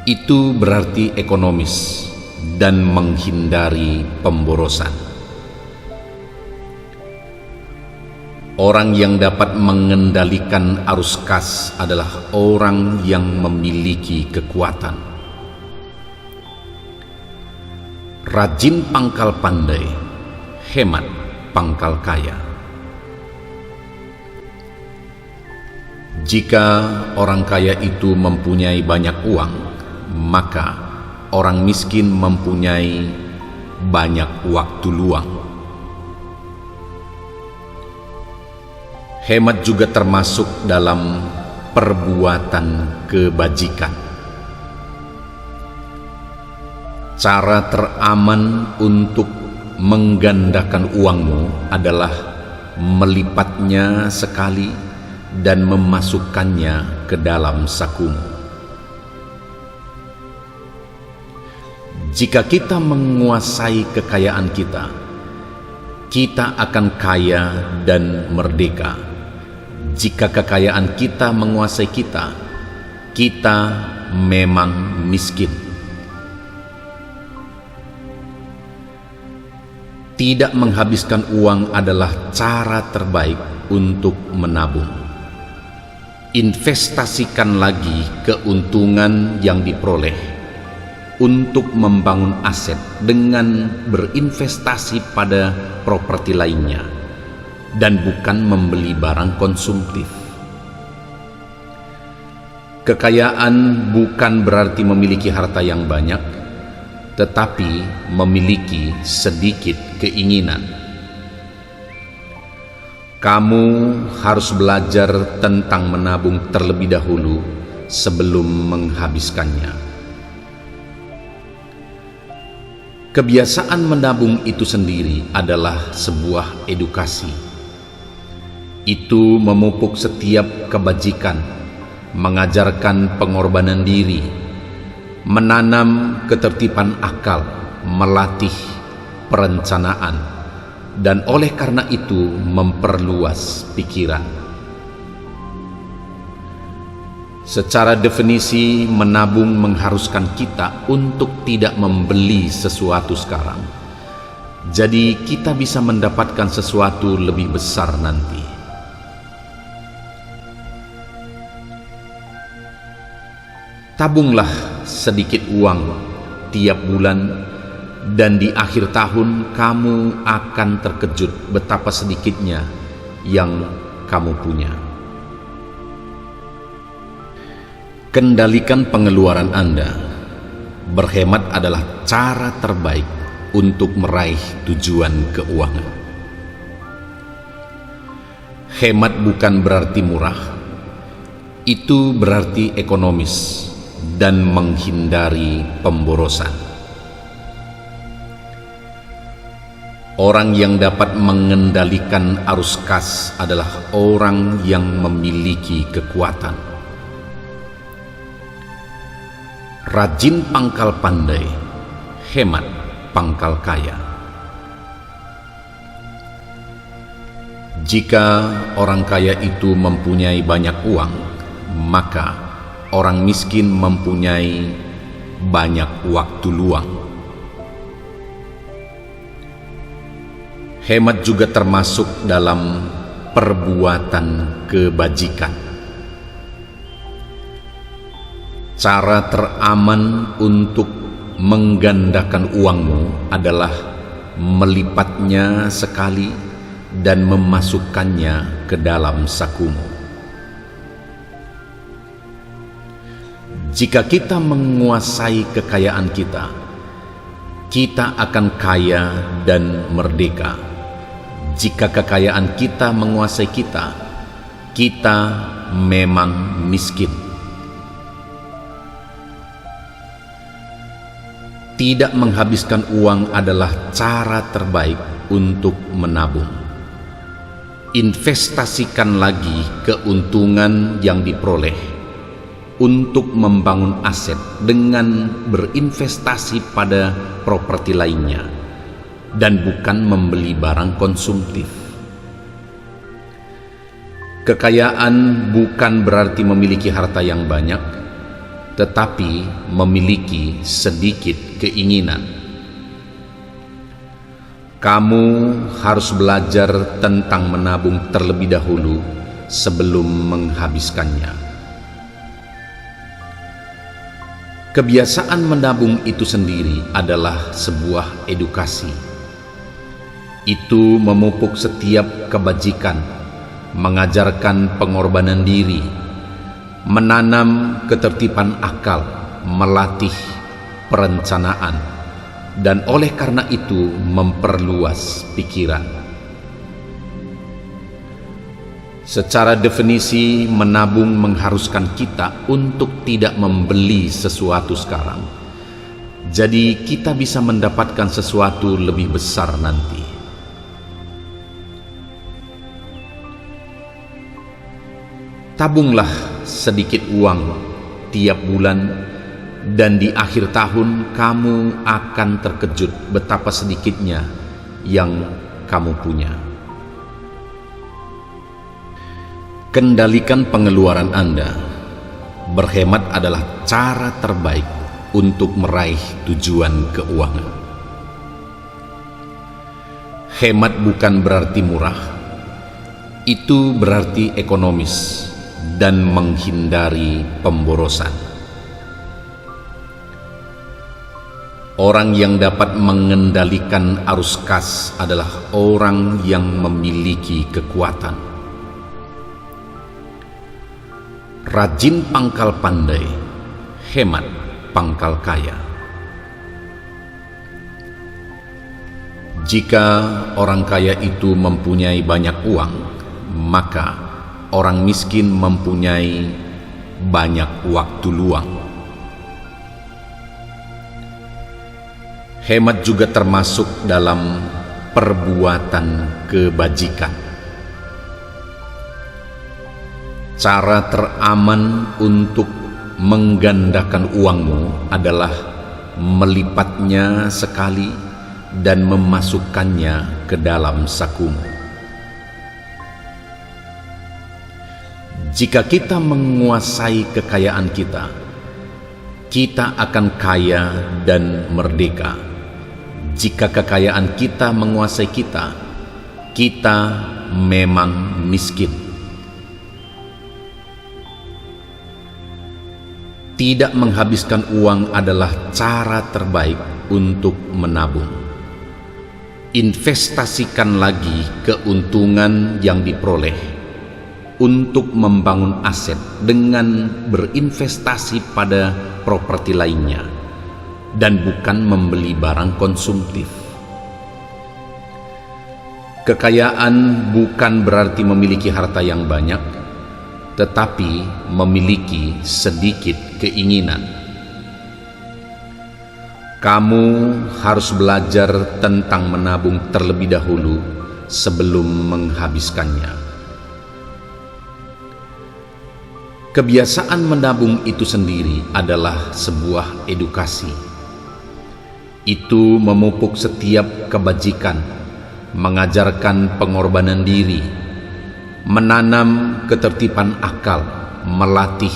itu berarti ekonomis dan menghindari pemborosan. Orang yang dapat mengendalikan arus kas adalah orang yang memiliki kekuatan. Rajin pangkal pandai, hemat pangkal kaya. Jika orang kaya itu mempunyai banyak uang, maka orang miskin mempunyai banyak waktu luang. Hemat juga termasuk dalam perbuatan kebajikan. Cara teraman untuk menggandakan uangmu adalah melipatnya sekali dan memasukkannya ke dalam sakumu. Jika kita menguasai kekayaan kita, kita akan kaya dan merdeka. Jika kekayaan kita menguasai kita, kita memang miskin. Tidak menghabiskan uang adalah cara terbaik untuk menabung. Investasikan lagi keuntungan yang diperoleh untuk membangun aset dengan berinvestasi pada properti lainnya dan bukan membeli barang konsumtif. Kekayaan bukan berarti memiliki harta yang banyak, tetapi memiliki sedikit keinginan. Kamu harus belajar tentang menabung terlebih dahulu sebelum menghabiskannya. Kebiasaan menabung itu sendiri adalah sebuah edukasi. Itu memupuk setiap kebajikan, mengajarkan pengorbanan diri, menanam ketertiban akal, melatih perencanaan, dan oleh karena itu memperluas pikiran. Secara definisi, menabung mengharuskan kita untuk tidak membeli sesuatu sekarang. Jadi kita bisa mendapatkan sesuatu lebih besar nanti. Tabunglah sedikit uang tiap bulan, dan di akhir tahun kamu akan terkejut betapa sedikitnya yang kamu punya. Kendalikan pengeluaran Anda. Berhemat adalah cara terbaik untuk meraih tujuan keuangan. Hemat bukan berarti murah, itu berarti ekonomis dan menghindari pemborosan. Orang yang dapat mengendalikan arus kas adalah orang yang memiliki kekuatan. Rajin pangkal pandai, hemat pangkal kaya. Jika orang kaya itu mempunyai banyak uang, maka orang miskin mempunyai banyak waktu luang. Hemat juga termasuk dalam perbuatan kebajikan. Cara teraman untuk menggandakan uangmu adalah melipatnya sekali dan memasukkannya ke dalam sakumu. Jika kita menguasai kekayaan kita, kita akan kaya dan merdeka. Jika kekayaan kita menguasai kita, kita memang miskin. Tidak menghabiskan uang adalah cara terbaik untuk menabung. Investasikan lagi keuntungan yang diperoleh untuk membangun aset dengan berinvestasi pada properti lainnya dan bukan membeli barang konsumtif. Kekayaan bukan berarti memiliki harta yang banyak, tetapi memiliki sedikit keinginan. Kamu harus belajar tentang menabung terlebih dahulu sebelum menghabiskannya. Kebiasaan menabung itu sendiri adalah sebuah edukasi. Itu memupuk setiap kebajikan, mengajarkan pengorbanan diri, menanam ketertiban akal, melatih perencanaan, dan oleh karena itu memperluas pikiran. Secara definisi, menabung mengharuskan kita untuk tidak membeli sesuatu sekarang. Jadi kita bisa mendapatkan sesuatu lebih besar nanti. Tabunglah sedikit uang tiap bulan, dan di akhir tahun kamu akan terkejut betapa sedikitnya yang kamu punya. Kendalikan pengeluaran Anda. Berhemat adalah cara terbaik untuk meraih tujuan keuangan. Hemat bukan berarti murah, itu berarti ekonomis dan menghindari pemborosan. Orang yang dapat mengendalikan arus kas adalah orang yang memiliki kekuatan. Rajin pangkal pandai, hemat pangkal kaya. Jika orang kaya itu mempunyai banyak uang, maka orang miskin mempunyai banyak waktu luang. Hemat juga termasuk dalam perbuatan kebajikan. Cara teraman untuk menggandakan uangmu adalah melipatnya sekali dan memasukkannya ke dalam sakumu. Jika kita menguasai kekayaan kita, kita akan kaya dan merdeka. Jika kekayaan kita menguasai kita, kita memang miskin. Tidak menghabiskan uang adalah cara terbaik untuk menabung. Investasikan lagi keuntungan yang diperoleh untuk membangun aset dengan berinvestasi pada properti lainnya dan bukan membeli barang konsumtif. Kekayaan bukan berarti memiliki harta yang banyak, tetapi memiliki sedikit keinginan. Kamu harus belajar tentang menabung terlebih dahulu sebelum menghabiskannya. Kebiasaan menabung itu sendiri adalah sebuah edukasi. Itu memupuk setiap kebajikan, mengajarkan pengorbanan diri, menanam ketertiban akal, melatih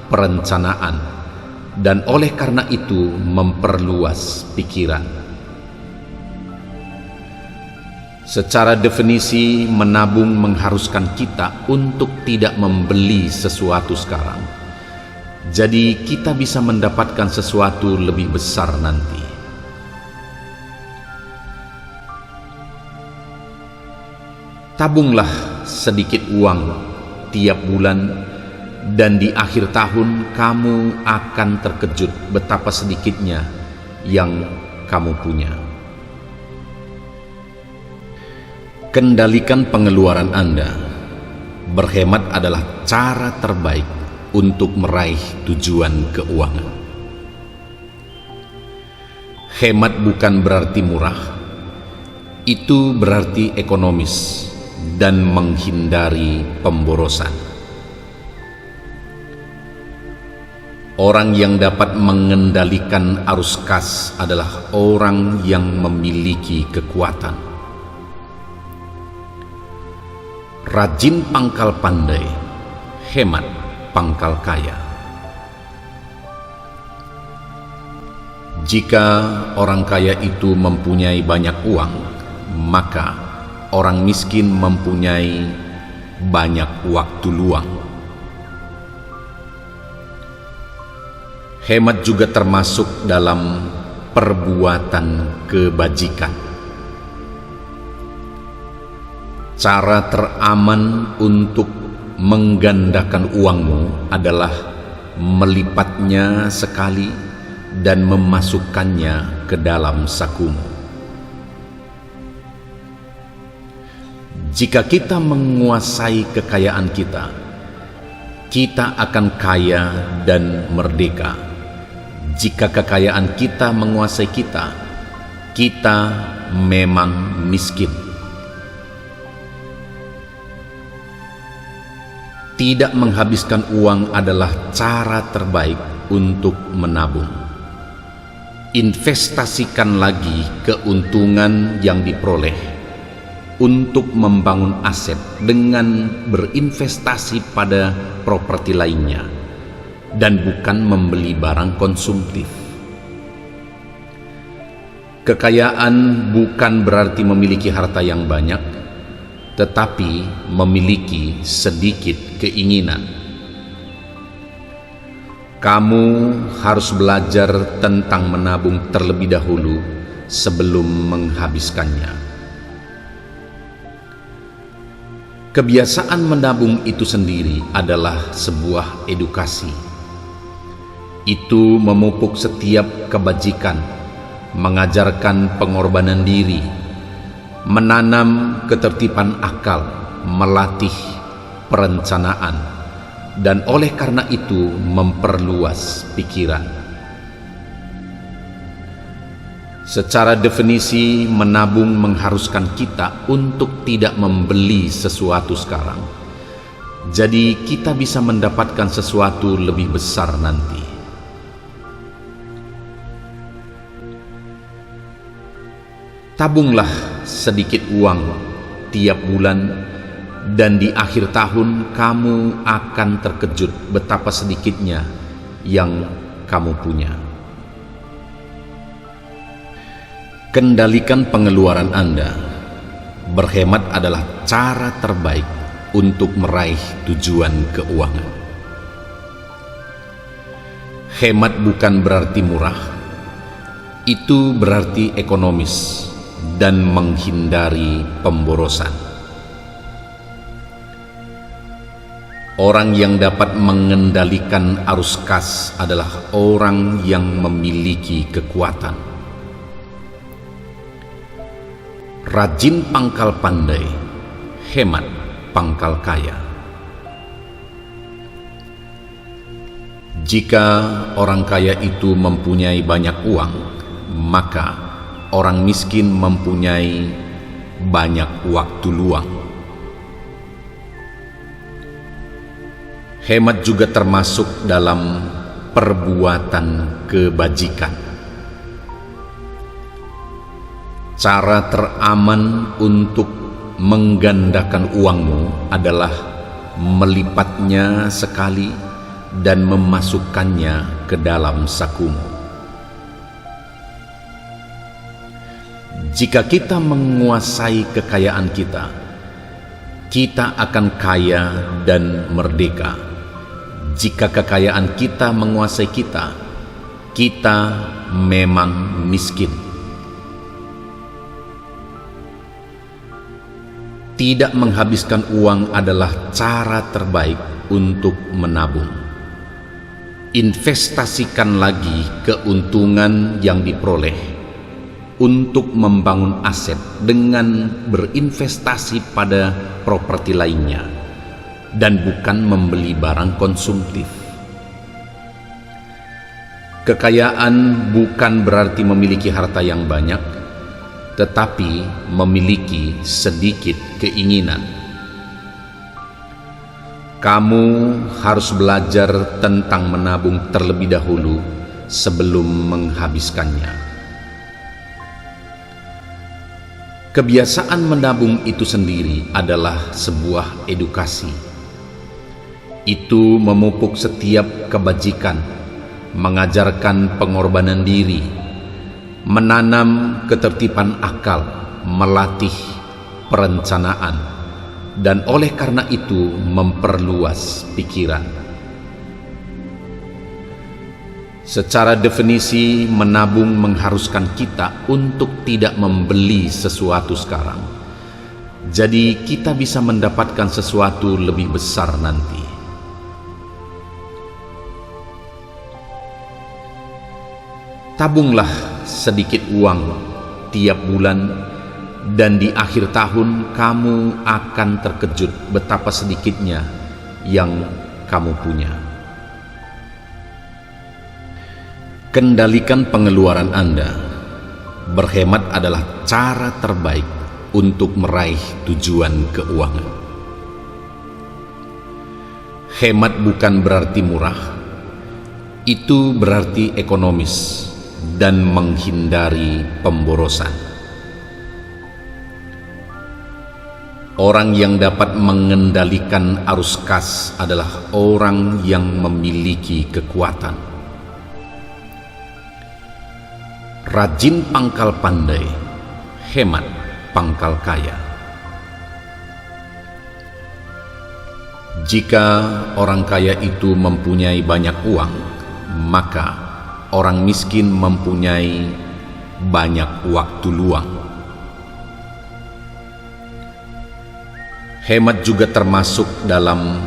perencanaan, dan oleh karena itu memperluas pikiran. Secara definisi, menabung mengharuskan kita untuk tidak membeli sesuatu sekarang. Jadi kita bisa mendapatkan sesuatu lebih besar nanti. Tabunglah sedikit uang tiap bulan, dan di akhir tahun kamu akan terkejut betapa sedikitnya yang kamu punya. Kendalikan pengeluaran Anda. Berhemat adalah cara terbaik untuk meraih tujuan keuangan. Hemat bukan berarti murah, itu berarti ekonomis dan menghindari pemborosan. Orang yang dapat mengendalikan arus kas adalah orang yang memiliki kekuatan. Rajin pangkal pandai, hemat pangkal kaya. Jika orang kaya itu mempunyai banyak uang, maka orang miskin mempunyai banyak waktu luang. Hemat juga termasuk dalam perbuatan kebajikan. Cara teraman untuk menggandakan uangmu adalah melipatnya sekali dan memasukkannya ke dalam sakumu. Jika kita menguasai kekayaan kita, kita akan kaya dan merdeka. Jika kekayaan kita menguasai kita, kita memang miskin. Tidak menghabiskan uang adalah cara terbaik untuk menabung. Investasikan lagi keuntungan yang diperoleh untuk membangun aset dengan berinvestasi pada properti lainnya dan bukan membeli barang konsumtif. Kekayaan bukan berarti memiliki harta yang banyak, tetapi memiliki sedikit keinginan. Kamu harus belajar tentang menabung terlebih dahulu sebelum menghabiskannya. Kebiasaan menabung itu sendiri adalah sebuah edukasi. Itu memupuk setiap kebajikan, mengajarkan pengorbanan diri, menanam ketertiban akal, melatih perencanaan, dan oleh karena itu memperluas pikiran. Secara definisi, menabung mengharuskan kita untuk tidak membeli sesuatu sekarang. Jadi kita bisa mendapatkan sesuatu lebih besar nanti. Tabunglah sedikit uang tiap bulan, dan di akhir tahun kamu akan terkejut betapa sedikitnya yang kamu punya. Kendalikan pengeluaran Anda. Berhemat adalah cara terbaik untuk meraih tujuan keuangan. Hemat bukan berarti murah, itu berarti ekonomis dan menghindari pemborosan. Orang yang dapat mengendalikan arus kas adalah orang yang memiliki kekuatan. Rajin pangkal pandai, hemat pangkal kaya. Jika orang kaya itu mempunyai banyak uang, maka orang miskin mempunyai banyak waktu luang. Hemat juga termasuk dalam perbuatan kebajikan. Cara teraman untuk menggandakan uangmu adalah melipatnya sekali dan memasukkannya ke dalam sakumu. Jika kita menguasai kekayaan kita, kita akan kaya dan merdeka. Jika kekayaan kita menguasai kita, kita memang miskin. Tidak menghabiskan uang adalah cara terbaik untuk menabung. Investasikan lagi keuntungan yang diperoleh untuk membangun aset dengan berinvestasi pada properti lainnya dan bukan membeli barang konsumtif. Kekayaan bukan berarti memiliki harta yang banyak, tetapi memiliki sedikit keinginan. Kamu harus belajar tentang menabung terlebih dahulu sebelum menghabiskannya. Kebiasaan menabung itu sendiri adalah sebuah edukasi. Itu memupuk setiap kebajikan, mengajarkan pengorbanan diri, menanam ketertiban akal, melatih perencanaan, dan oleh karena itu memperluas pikiran. Secara definisi, menabung mengharuskan kita untuk tidak membeli sesuatu sekarang. Jadi kita bisa mendapatkan sesuatu lebih besar nanti. Tabunglah sedikit uang tiap bulan, dan di akhir tahun kamu akan terkejut betapa sedikitnya yang kamu punya. Kendalikan pengeluaran Anda. Berhemat adalah cara terbaik untuk meraih tujuan keuangan. Hemat bukan berarti murah, itu berarti ekonomis dan menghindari pemborosan. Orang yang dapat mengendalikan arus kas adalah orang yang memiliki kekuatan. Rajin pangkal pandai, hemat pangkal kaya. Jika orang kaya itu mempunyai banyak uang, maka orang miskin mempunyai banyak waktu luang. Hemat juga termasuk dalam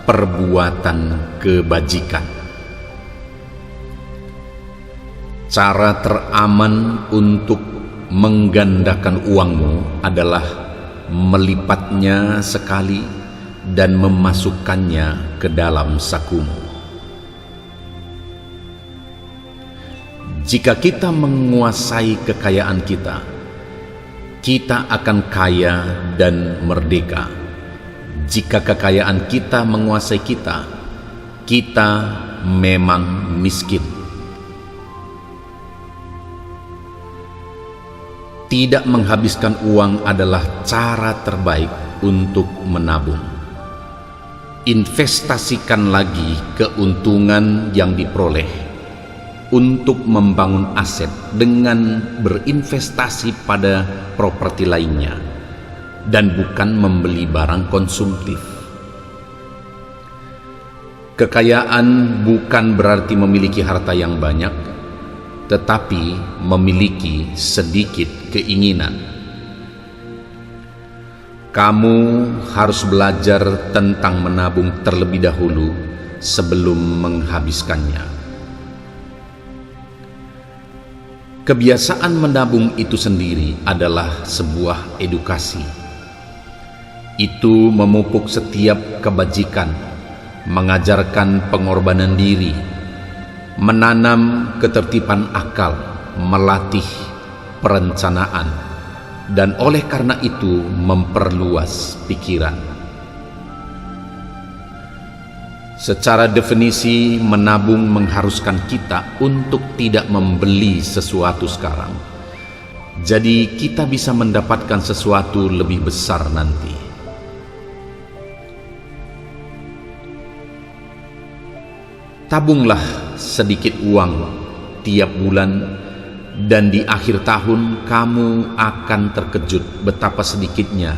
perbuatan kebajikan. Cara teraman untuk menggandakan uangmu adalah melipatnya sekali dan memasukkannya ke dalam sakumu. Jika kita menguasai kekayaan kita, kita akan kaya dan merdeka. Jika kekayaan kita menguasai kita, kita memang miskin. Tidak menghabiskan uang adalah cara terbaik untuk menabung. Investasikan lagi keuntungan yang diperoleh untuk membangun aset dengan berinvestasi pada properti lainnya dan bukan membeli barang konsumtif. Kekayaan bukan berarti memiliki harta yang banyak, tetapi memiliki sedikit keinginan. Kamu harus belajar tentang menabung terlebih dahulu sebelum menghabiskannya. Kebiasaan menabung itu sendiri adalah sebuah edukasi. Itu memupuk setiap kebajikan, mengajarkan pengorbanan diri, menanam ketertiban akal, melatih perencanaan, dan oleh karena itu memperluas pikiran. Secara definisi, menabung mengharuskan kita untuk tidak membeli sesuatu sekarang. Jadi kita bisa mendapatkan sesuatu lebih besar nanti. Tabunglah sedikit uang tiap bulan, dan di akhir tahun kamu akan terkejut betapa sedikitnya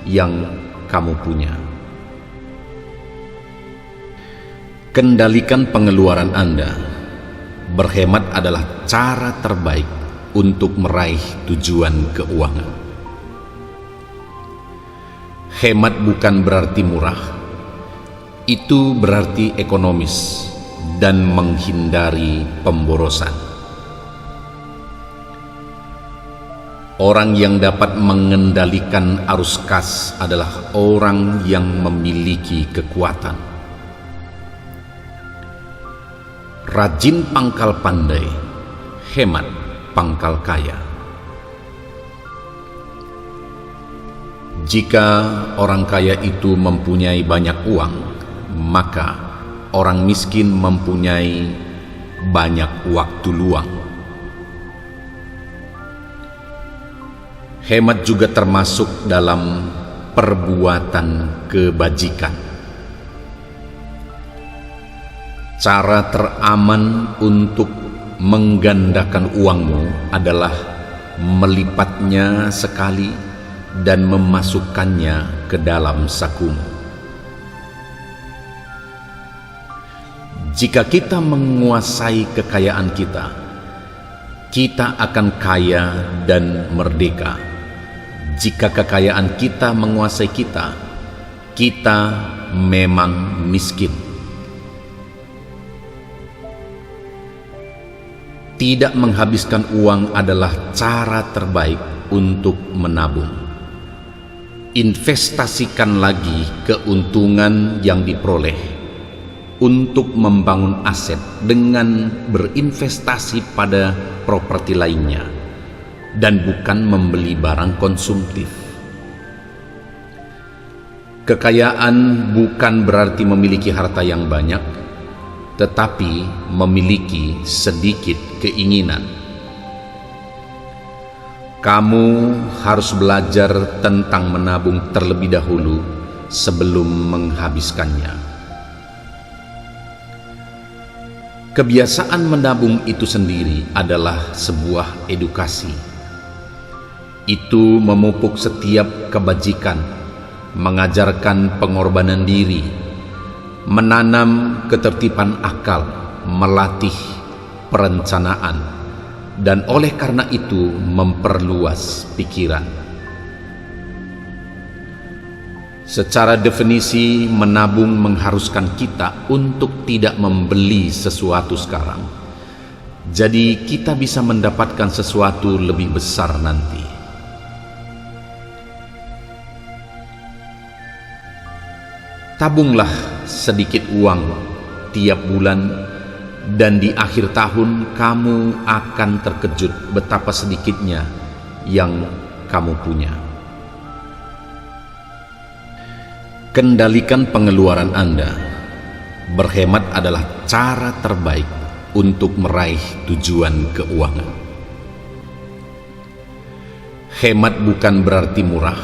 yang kamu punya. Kendalikan pengeluaran Anda. Berhemat adalah cara terbaik untuk meraih tujuan keuangan. Hemat bukan berarti murah, itu berarti ekonomis dan menghindari pemborosan. Orang yang dapat mengendalikan arus kas adalah orang yang memiliki kekuatan. Rajin pangkal pandai, hemat pangkal kaya. Jika orang kaya itu mempunyai banyak uang, maka orang miskin mempunyai banyak waktu luang. Hemat juga termasuk dalam perbuatan kebajikan. Cara teraman untuk menggandakan uangmu adalah melipatnya sekali dan memasukkannya ke dalam sakumu. Jika kita menguasai kekayaan kita, kita akan kaya dan merdeka. Jika kekayaan kita menguasai kita, kita memang miskin. Tidak menghabiskan uang adalah cara terbaik untuk menabung. Investasikan lagi keuntungan yang diperoleh untuk membangun aset dengan berinvestasi pada properti lainnya dan bukan membeli barang konsumtif. Kekayaan bukan berarti memiliki harta yang banyak, tetapi memiliki sedikit keinginan. Kamu harus belajar tentang menabung terlebih dahulu sebelum menghabiskannya. Kebiasaan menabung itu sendiri adalah sebuah edukasi. Itu memupuk setiap kebajikan, mengajarkan pengorbanan diri, menanam ketertiban akal, melatih perencanaan, dan oleh karena itu memperluas pikiran. Secara definisi, menabung mengharuskan kita untuk tidak membeli sesuatu sekarang. Jadi kita bisa mendapatkan sesuatu lebih besar nanti. Tabunglah sedikit uang tiap bulan, dan di akhir tahun kamu akan terkejut betapa sedikitnya yang kamu punya. Kendalikan pengeluaran Anda. Berhemat adalah cara terbaik untuk meraih tujuan keuangan. Hemat bukan berarti murah,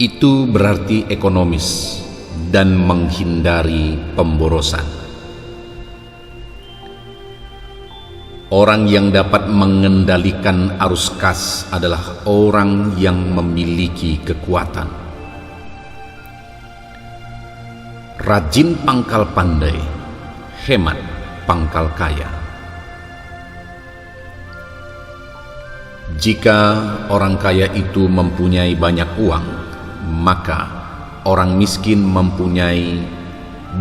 itu berarti ekonomis dan menghindari pemborosan. Orang yang dapat mengendalikan arus kas adalah orang yang memiliki kekuatan. Rajin pangkal pandai, hemat pangkal kaya. Jika orang kaya itu mempunyai banyak uang, maka orang miskin mempunyai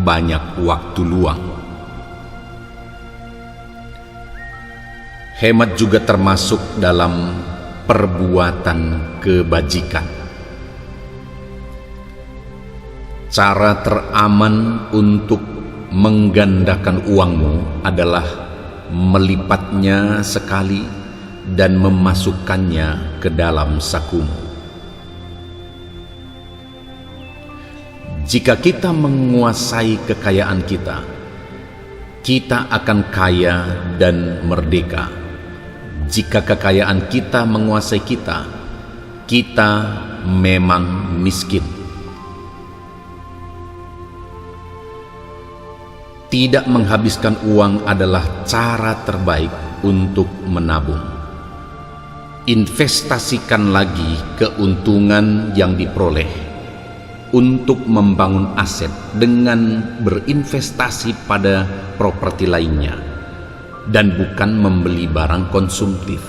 banyak waktu luang. Hemat juga termasuk dalam perbuatan kebajikan. Cara teraman untuk menggandakan uangmu adalah melipatnya sekali dan memasukkannya ke dalam sakumu. Jika kita menguasai kekayaan kita, kita akan kaya dan merdeka. Jika kekayaan kita menguasai kita, kita memang miskin. Tidak menghabiskan uang adalah cara terbaik untuk menabung. Investasikan lagi keuntungan yang diperoleh untuk membangun aset dengan berinvestasi pada properti lainnya dan bukan membeli barang konsumtif.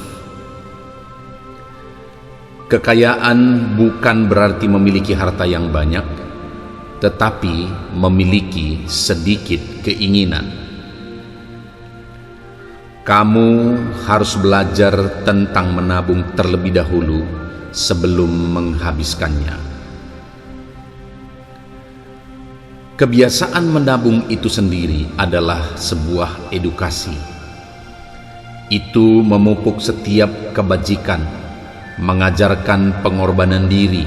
Kekayaan bukan berarti memiliki harta yang banyak, tetapi memiliki sedikit keinginan. Kamu harus belajar tentang menabung terlebih dahulu sebelum menghabiskannya. Kebiasaan menabung itu sendiri adalah sebuah edukasi. Itu memupuk setiap kebajikan, mengajarkan pengorbanan diri,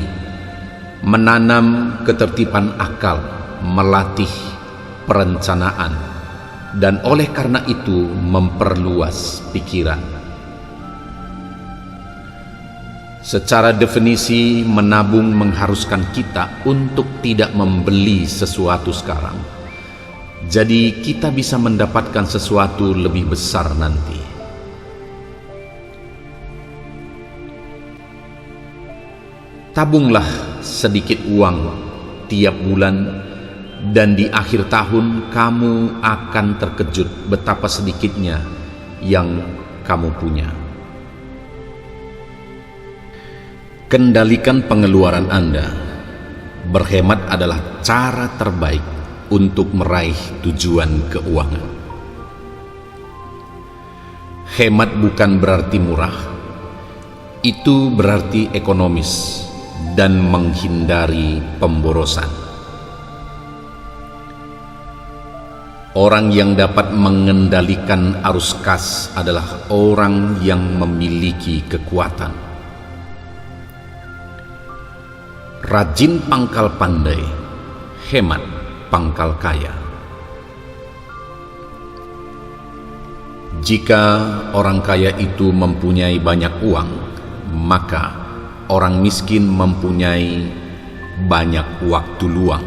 menanam ketertiban akal, melatih perencanaan, dan oleh karena itu memperluas pikiran. Secara definisi, menabung mengharuskan kita untuk tidak membeli sesuatu sekarang. Jadi kita bisa mendapatkan sesuatu lebih besar nanti. Tabunglah sedikit uang tiap bulan, dan di akhir tahun kamu akan terkejut betapa sedikitnya yang kamu punya. Kendalikan pengeluaran Anda. Berhemat adalah cara terbaik untuk meraih tujuan keuangan. Hemat bukan berarti murah, itu berarti ekonomis dan menghindari pemborosan. Orang yang dapat mengendalikan arus kas adalah orang yang memiliki kekuatan. Rajin pangkal pandai, hemat pangkal kaya. Jika orang kaya itu mempunyai banyak uang, maka orang miskin mempunyai banyak waktu luang.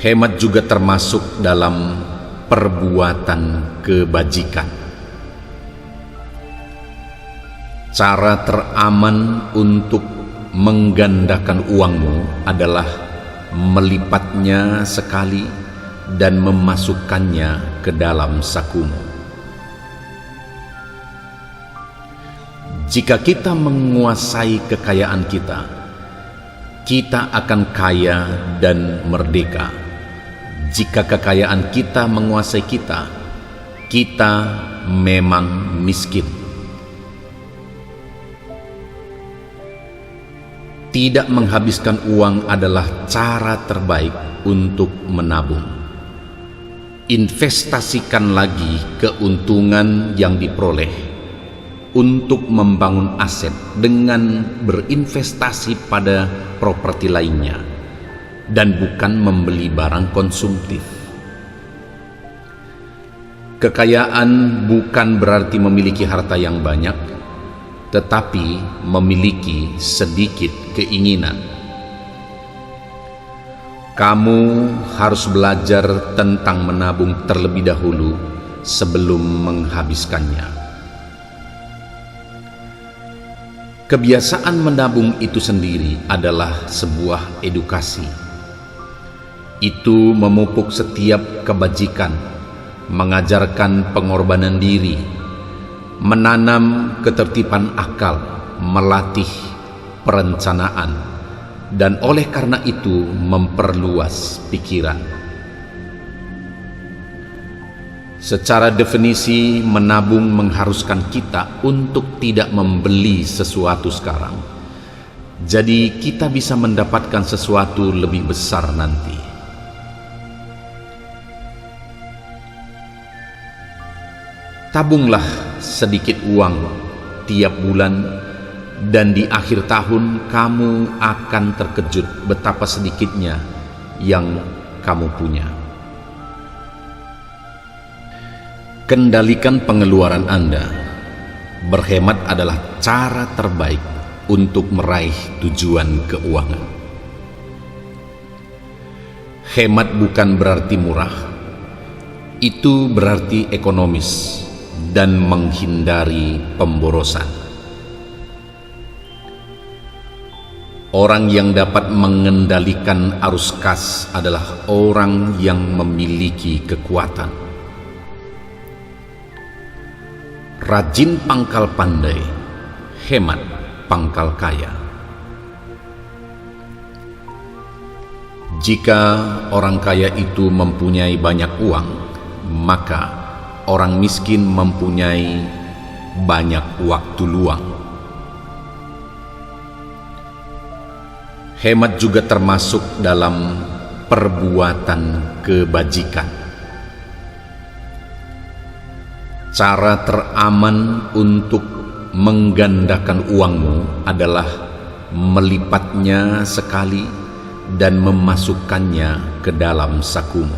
Hemat juga termasuk dalam perbuatan kebajikan. Cara teraman untuk menggandakan uangmu adalah melipatnya sekali dan memasukkannya ke dalam sakumu. Jika kita menguasai kekayaan kita, kita akan kaya dan merdeka. Jika kekayaan kita menguasai kita, kita memang miskin. Tidak menghabiskan uang adalah cara terbaik untuk menabung. Investasikan lagi keuntungan yang diperoleh untuk membangun aset dengan berinvestasi pada properti lainnya dan bukan membeli barang konsumtif. Kekayaan bukan berarti memiliki harta yang banyak, tetapi memiliki sedikit keinginan. Kamu harus belajar tentang menabung terlebih dahulu sebelum menghabiskannya. Kebiasaan menabung itu sendiri adalah sebuah edukasi. Itu memupuk setiap kebajikan, mengajarkan pengorbanan diri, menanam ketertiban akal, melatih perencanaan, dan oleh karena itu memperluas pikiran. Secara definisi, menabung mengharuskan kita untuk tidak membeli sesuatu sekarang. Jadi kita bisa mendapatkan sesuatu lebih besar nanti. Tabunglah sedikit uang tiap bulan, dan di akhir tahun kamu akan terkejut betapa sedikitnya yang kamu punya. Kendalikan pengeluaran Anda. Berhemat adalah cara terbaik untuk meraih tujuan keuangan. Hemat bukan berarti murah, itu berarti ekonomis dan menghindari pemborosan. Orang yang dapat mengendalikan arus kas adalah orang yang memiliki kekuatan. Rajin pangkal pandai, hemat pangkal kaya. Jika orang kaya itu mempunyai banyak uang, maka orang miskin mempunyai banyak waktu luang. Hemat juga termasuk dalam perbuatan kebajikan. Cara teraman untuk menggandakan uangmu adalah melipatnya sekali dan memasukkannya ke dalam sakumu.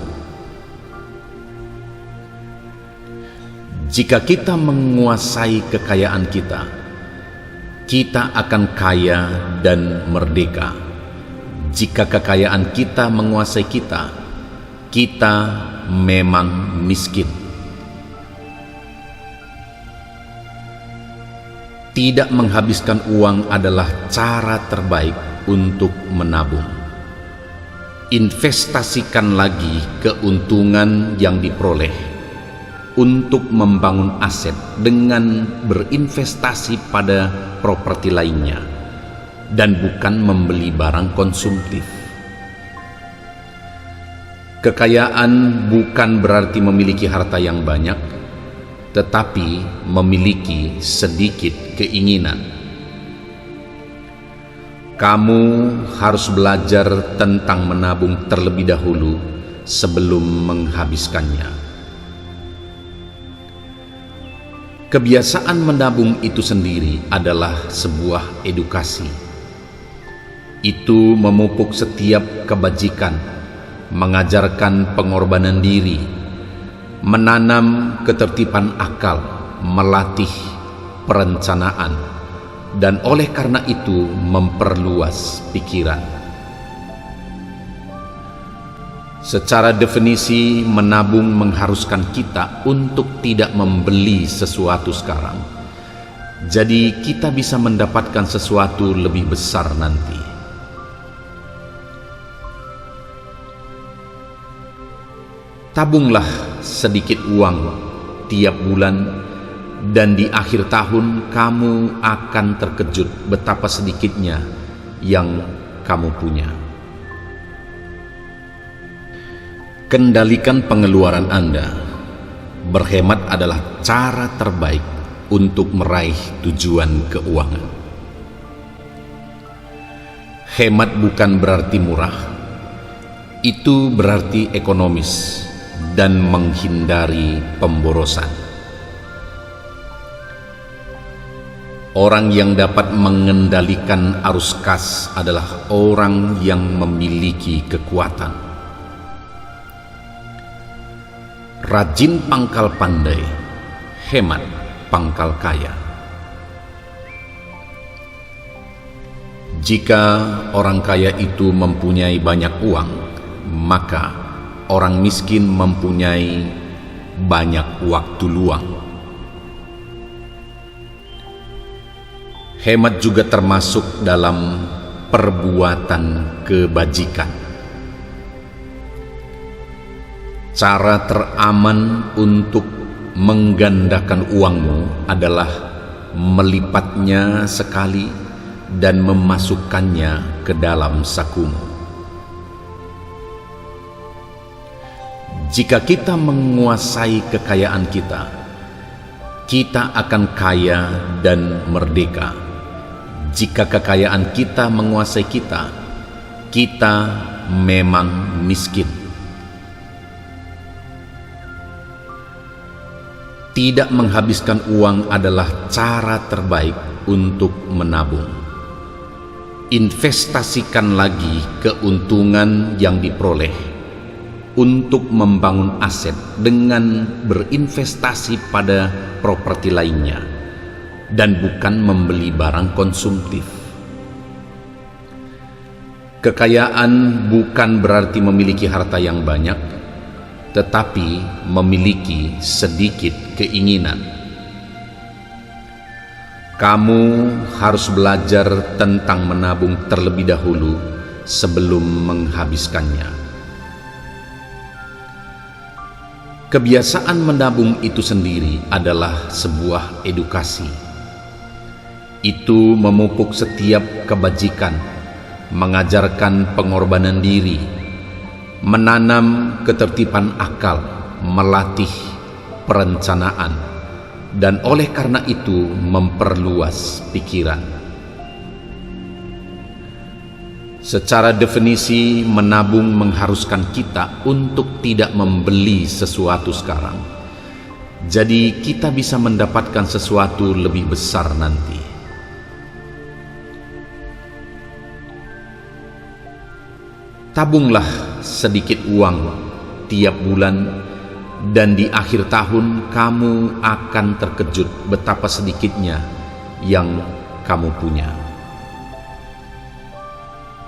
Jika kita menguasai kekayaan kita, kita akan kaya dan merdeka. Jika kekayaan kita menguasai kita, kita memang miskin. Tidak menghabiskan uang adalah cara terbaik untuk menabung. Investasikan lagi keuntungan yang diperoleh untuk membangun aset dengan berinvestasi pada properti lainnya dan bukan membeli barang konsumtif. Kekayaan bukan berarti memiliki harta yang banyak, tetapi memiliki sedikit keinginan. Kamu harus belajar tentang menabung terlebih dahulu sebelum menghabiskannya. Kebiasaan menabung itu sendiri adalah sebuah edukasi. Itu memupuk setiap kebajikan, mengajarkan pengorbanan diri, menanam ketertiban akal, melatih perencanaan, dan oleh karena itu memperluas pikiran. Secara definisi, menabung mengharuskan kita untuk tidak membeli sesuatu sekarang. Jadi kita bisa mendapatkan sesuatu lebih besar nanti. Tabunglah sedikit uang tiap bulan, dan di akhir tahun kamu akan terkejut betapa sedikitnya yang kamu punya. Kendalikan pengeluaran Anda. Berhemat adalah cara terbaik untuk meraih tujuan keuangan. Hemat bukan berarti murah, itu berarti ekonomis dan menghindari pemborosan. Orang yang dapat mengendalikan arus kas adalah orang yang memiliki kekuatan. Rajin pangkal pandai, hemat pangkal kaya. Jika orang kaya itu mempunyai banyak uang, maka orang miskin mempunyai banyak waktu luang. Hemat juga termasuk dalam perbuatan kebajikan. Cara teraman untuk menggandakan uangmu adalah melipatnya sekali dan memasukkannya ke dalam sakumu. Jika kita menguasai kekayaan kita, kita akan kaya dan merdeka. Jika kekayaan kita menguasai kita, kita memang miskin. Tidak menghabiskan uang adalah cara terbaik untuk menabung. Investasikan lagi keuntungan yang diperoleh untuk membangun aset dengan berinvestasi pada properti lainnya, dan bukan membeli barang konsumtif. Kekayaan bukan berarti memiliki harta yang banyak, tetapi memiliki sedikit keinginan. Kamu harus belajar tentang menabung terlebih dahulu sebelum menghabiskannya. Kebiasaan menabung itu sendiri adalah sebuah edukasi. Itu memupuk setiap kebajikan, mengajarkan pengorbanan diri, menanam ketertiban akal, melatih perencanaan, dan oleh karena itu memperluas pikiran. Secara definisi, menabung mengharuskan kita untuk tidak membeli sesuatu sekarang. Jadi kita bisa mendapatkan sesuatu lebih besar nanti. Tabunglah sedikit uang tiap bulan, dan di akhir tahun kamu akan terkejut betapa sedikitnya yang kamu punya.